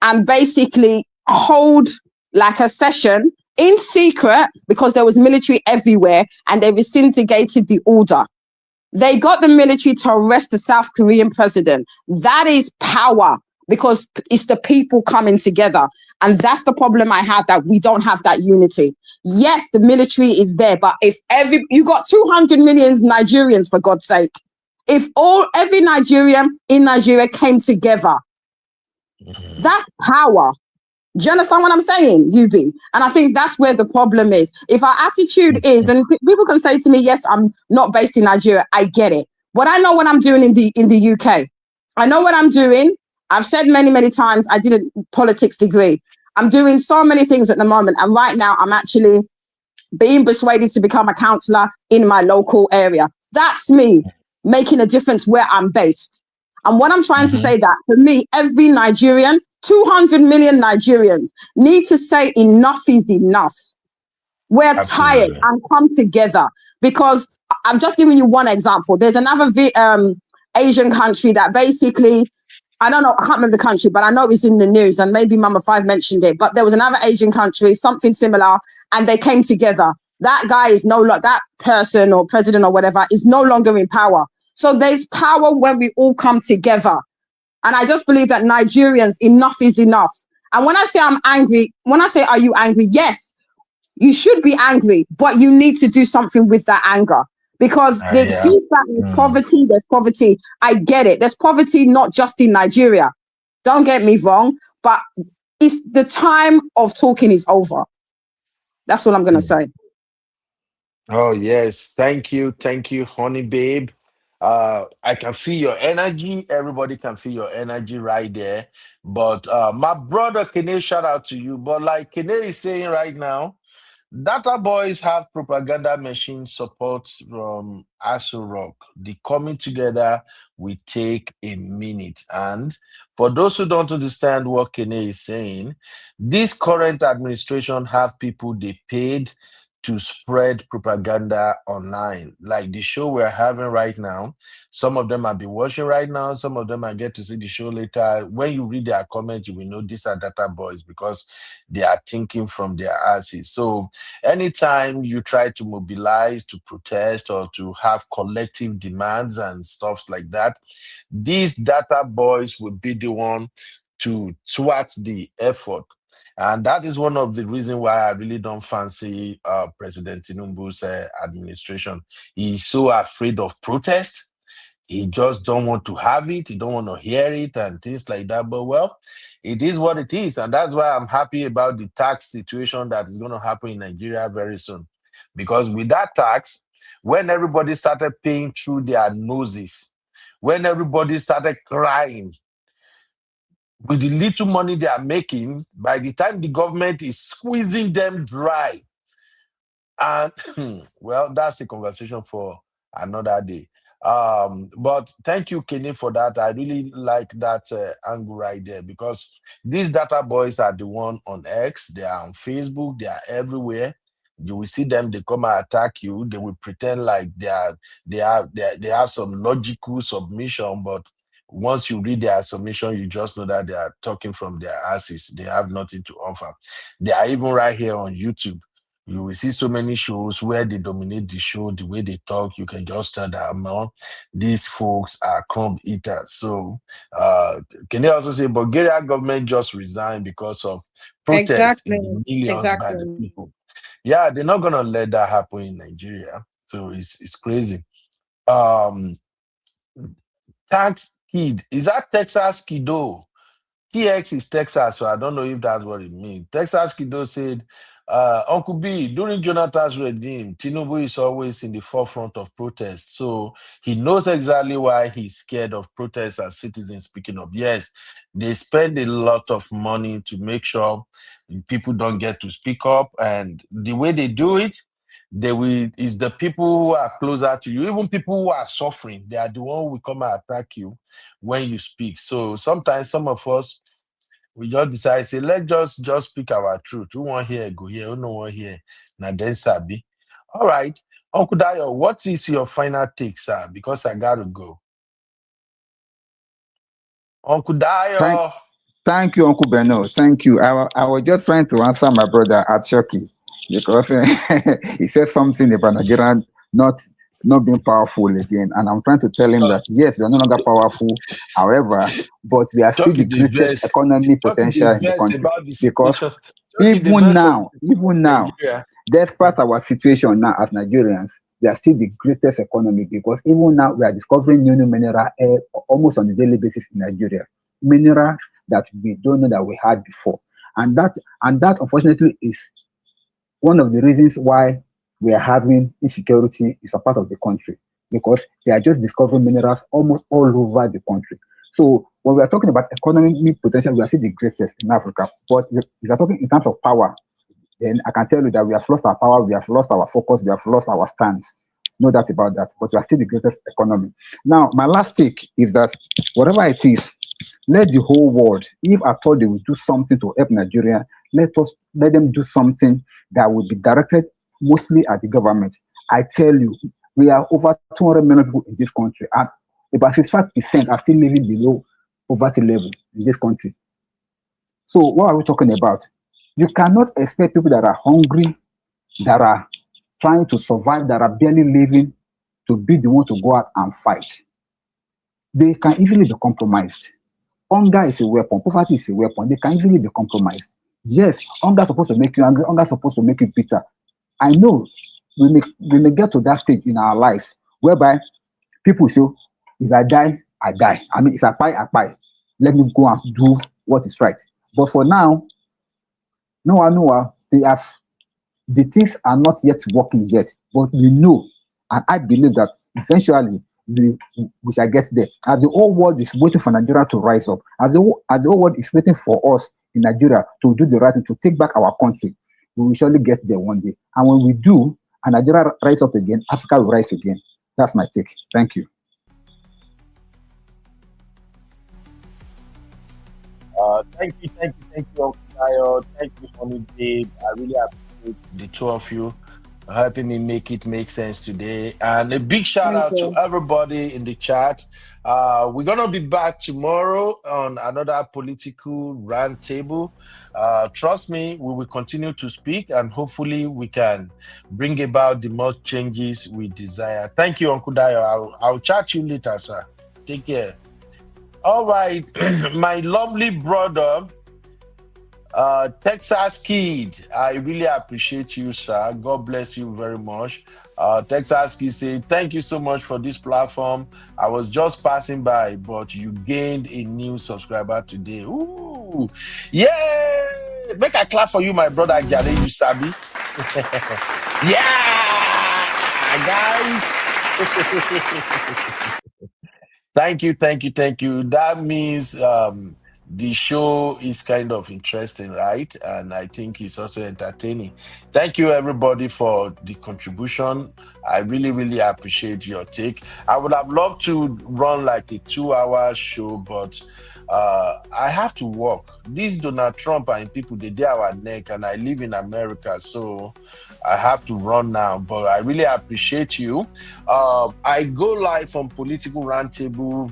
and basically hold like a session in secret because there was military everywhere, and they rescindicated the order. They got the military to arrest the South Korean president. That is power, because it's the people coming together. And that's the problem I have, that we don't have that unity. Yes, the military is there, but if you got 200 million Nigerians, for God's sake, if every Nigerian in Nigeria came together, that's power. Do you understand what I'm saying, UB? And I think that's where the problem is. If our attitude is, and people can say to me, yes, I'm not based in Nigeria, I get it. But I know what I'm doing in the UK. I know what I'm doing. I've said many, many times, I did a politics degree. I'm doing so many things at the moment. And right now, I'm actually being persuaded to become a councillor in my local area. That's me making a difference where I'm based. And what I'm trying to say, that for me, every Nigerian, 200 million Nigerians need to say enough is enough. We're tired, and come together. Because I've just given you one example. There's another Asian country that basically, I don't know, I can't remember the country, but I know it's in the news, and maybe Mama Five mentioned it, but there was another Asian country, something similar, and they came together. That guy is that person or president or whatever is no longer in power. So there's power when we all come together. And I just believe that Nigerians, enough is enough. And when I say I'm angry, when I say, are you angry? Yes, you should be angry, but you need to do something with that anger. Because the excuse that there's poverty, I get it. There's poverty not just in Nigeria. Don't get me wrong, but it's the time of talking is over. That's what I'm going to say. Oh, yes. Thank you, honey babe. I can feel your energy. Everybody can feel your energy right there. But my brother Kene, shout out to you. But like Kene is saying right now, Data boys have propaganda machine support from Aso Rock. The coming together will take a minute. And for those who don't understand what Kene is saying, this current administration have people they paid to spread propaganda online. Like the show we're having right now, some of them I've been watching right now, some of them I get to see the show later. When you read their comments, you will know these are data boys because they are thinking from their asses. So anytime you try to mobilize, to protest, or to have collective demands and stuff like that, these data boys will be the one to thwart the effort. And that is one of the reasons why I really don't fancy President Tinubu's administration. He's so afraid of protest. He just don't want to have it. He don't want to hear it and things like that. But well, it is what it is. And that's why I'm happy about the tax situation that is going to happen in Nigeria very soon. Because with that tax, when everybody started paying through their noses, when everybody started crying, with the little money they are making, by the time the government is squeezing them dry, and well, that's a conversation for another day. But thank you, Kenny, for that. I really like that angle right there, because these data boys are the one on X, they are on Facebook, they are everywhere. You will see them, they come and attack you, they will pretend like they have some logical submission, but once you read their submission, you just know that they are talking from their asses. They have nothing to offer. They are even right here on YouTube. You will see so many shows where they dominate the show, the way they talk. You can just tell that, man, these folks are crumb eaters. So, can they also say Bulgaria government just resigned because of protest in the millions by the people? Yeah, they're not gonna let that happen in Nigeria. So it's crazy. Tax kid, is that Texas kiddo? TX is Texas, so I don't know if that's what it means. Texas Kido said, Uncle B, during Jonathan's regime, Tinubu is always in the forefront of protests. So he knows exactly why he's scared of protests as citizens speaking up. Yes, they spend a lot of money to make sure people don't get to speak up. And the way they do it, is the people who are closer to you, even people who are suffering, they are the one who will come and attack you when you speak. So sometimes some of us, we just decide, say, let's just speak our truth. Who want here, go here. Who no want here, now then sabi. All right. Uncle Dayo, what is your final take, sir? Because I got to go. Uncle Dayo. Thank you, Uncle Beno. Thank you. I was just trying to answer my brother at Shoki because he said something about Nigeria not being powerful again. And I'm trying to tell him that, yes, we are no longer powerful. However, but we are still the greatest economic potential in the country. Because even now, despite our situation now as Nigerians, we are still the greatest economy because even now we are discovering new mineral almost on a daily basis in Nigeria. Minerals that we don't know that we had before. And that unfortunately is one of the reasons why we are having insecurity is a part of the country, because they are just discovering minerals almost all over the country. So when we are talking about economic potential, we are still the greatest in Africa. But if you are talking in terms of power, then I can tell you that we have lost our power, we have lost our focus, we have lost our stance. No doubt about that. But we are still the greatest economy. Now, my last take is that whatever it is, let the whole world, if at all they will do something to help Nigeria, let them do something that will be directed mostly at the government. I tell you, we are over 200 million people in this country, and about 65% are still living below poverty level in this country. So what are we talking about? You cannot expect people that are hungry, that are trying to survive, that are barely living, to be the one to go out and fight. They can easily be compromised. Hunger is a weapon. Poverty is a weapon. They can easily be compromised. Yes, hunger is supposed to make you angry. Hunger is supposed to make you bitter. I know we may get to that stage in our lives whereby people say, if I die, I die. I mean, if I pie, I pie. Let me go and do what is right. But for now, no, the things are not yet working yet. But we know, and I believe that eventually we shall get there. As the whole world is waiting for Nigeria to rise up, as the whole world is waiting for us in Nigeria to do the right thing, to take back our country, we will surely get there one day. And when we do, and Nigeria rise up again, Africa will rise again. That's my take. Thank you. Thank you, Uncle Tayo. Thank you, Honey Babe. I really appreciate the two of you helping me make it make sense today. And a big shout out to everybody in the chat. We're going to be back tomorrow on another political roundtable. Trust me, we will continue to speak, and hopefully we can bring about the most changes we desire. Thank you, Uncle Dayo. I'll chat you later, sir. Take care. All right, my lovely brother, Texas Kid, I really appreciate you, sir. God bless you very much. Texas Kid said, thank you so much for this platform. I was just passing by, but you gained a new subscriber today. Ooh, yay! Make a clap for you, my brother Jare, you sabi. Yeah, guys. Thank you. That means the show is kind of interesting, right? And I think it's also entertaining. Thank you, everybody, for the contribution. I really, really appreciate your take. I would have loved to run like a 2-hour show, but I have to work. These Donald Trump and people, they our neck, and I live in America, so I have to run now. But I really appreciate you. I go live on Political Roundtable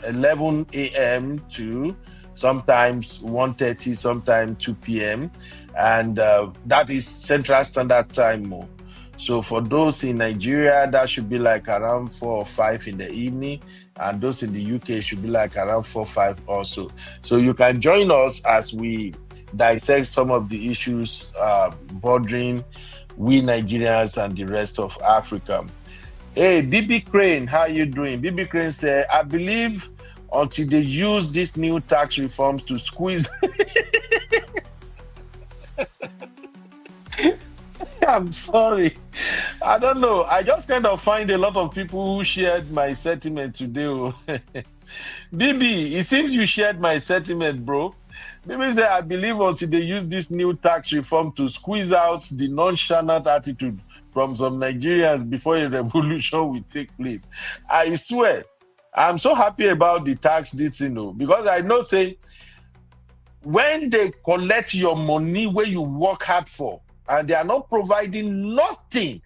11 a.m. to sometimes 1:30, sometimes 2 p.m. And that is Central Standard Time more. So for those in Nigeria, that should be like around 4 or 5 in the evening. And those in the UK should be like around 4 or 5 also. So you can join us as we dissect some of the issues bothering we Nigerians and the rest of Africa. Hey, BB Crane, how you doing? BB Crane said, I believe until they use these new tax reforms to squeeze. I'm sorry. I don't know. I just kind of find a lot of people who shared my sentiment today. Bibi, it seems you shared my sentiment, bro. Bibi said, I believe until they use this new tax reform to squeeze out the nonchalant attitude from some Nigerians before a revolution will take place. I swear, I'm so happy about the tax this, because I know, say, when they collect your money where you work hard for, and they are not providing nothing,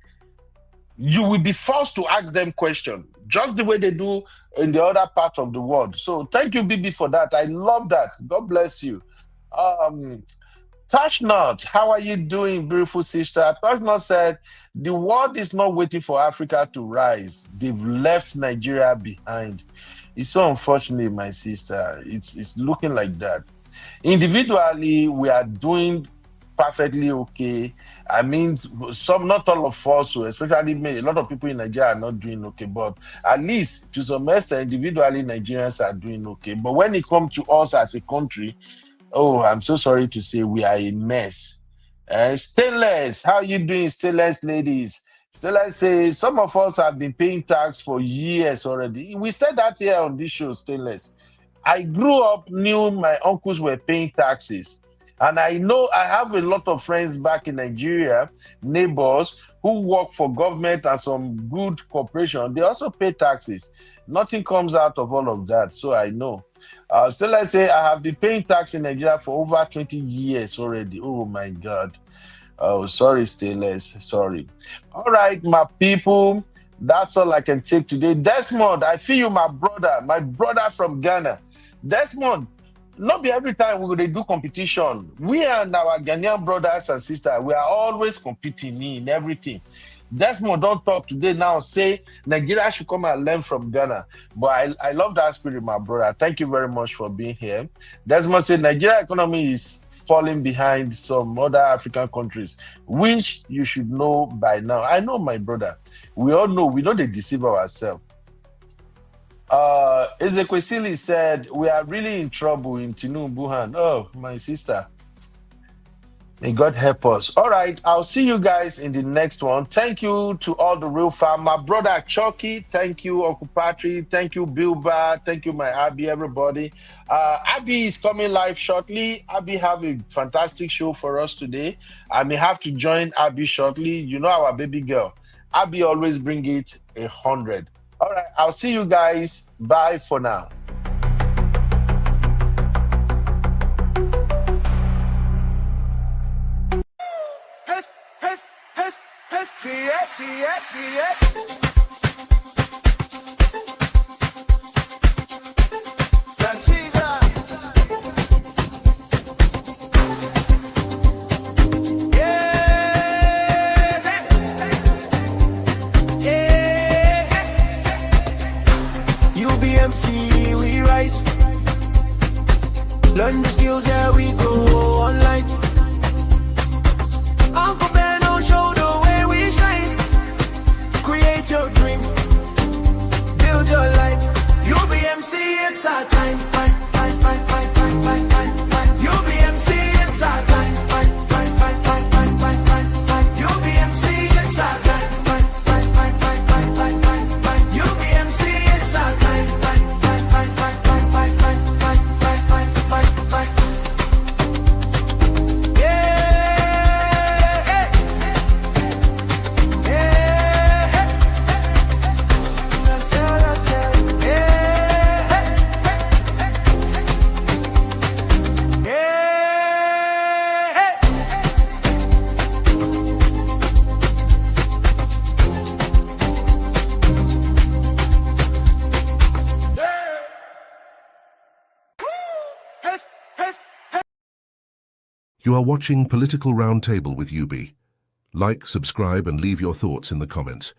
you will be forced to ask them questions, just the way they do in the other part of the world. So thank you, Bibi, for that. I love that. God bless you. Tashnot, how are you doing, beautiful sister? Tashnot said, the world is not waiting for Africa to rise. They've left Nigeria behind. It's so unfortunate, my sister. It's looking like that. Individually, we are doing perfectly okay. I mean, not all of us, especially me, a lot of people in Nigeria are not doing okay, but at least to some extent, individually, Nigerians are doing okay. But when it comes to us as a country, oh, I'm so sorry to say we are a mess. Stainless, how are you doing, Stainless ladies? Stainless says, some of us have been paying tax for years already. We said that here on this show, Stainless. I grew up, knew my uncles were paying taxes. And I know I have a lot of friends back in Nigeria, neighbors, who work for government and some good corporation. They also pay taxes. Nothing comes out of all of that, so I know. Still, I say I have been paying tax in Nigeria for over 20 years already. Oh, my God. Oh, sorry, Stainless. Sorry. All right, my people. That's all I can take today. Desmond, I feel you, my brother from Ghana. Desmond, not be every time we do competition. We and our Ghanaian brothers and sisters, we are always competing in everything. Desmond don't talk today now, say Nigeria should come and learn from Ghana. But I love that spirit, my brother. Thank you very much for being here. Desmond said Nigeria economy is falling behind some other African countries, which you should know by now. I know, my brother. We all know. We know they deceive ourselves. Ezekwesili said, we are really in trouble in Tinubu hand. Oh, my sister. May God help us. All right, I'll see you guys in the next one. Thank you to all the real fam. My brother Chucky, thank you, Uncle Patrick, thank you, Bilba, thank you, my Abby, everybody. Abby is coming live shortly. Abby have a fantastic show for us today. I may have to join Abby shortly. You know our baby girl. Abby always bring it 100. All right, I'll see you guys. Bye for now. UBMC, we rise. Learn the skills, yeah, we go online. Uncle Ben will show the way we shine. Create your dream, build your life. UBMC, it's our time. UBMC, it's our time. UBMC, it's our time. UBMC, it's our time. You are watching Political Roundtable with UB. Like, subscribe, and leave your thoughts in the comments.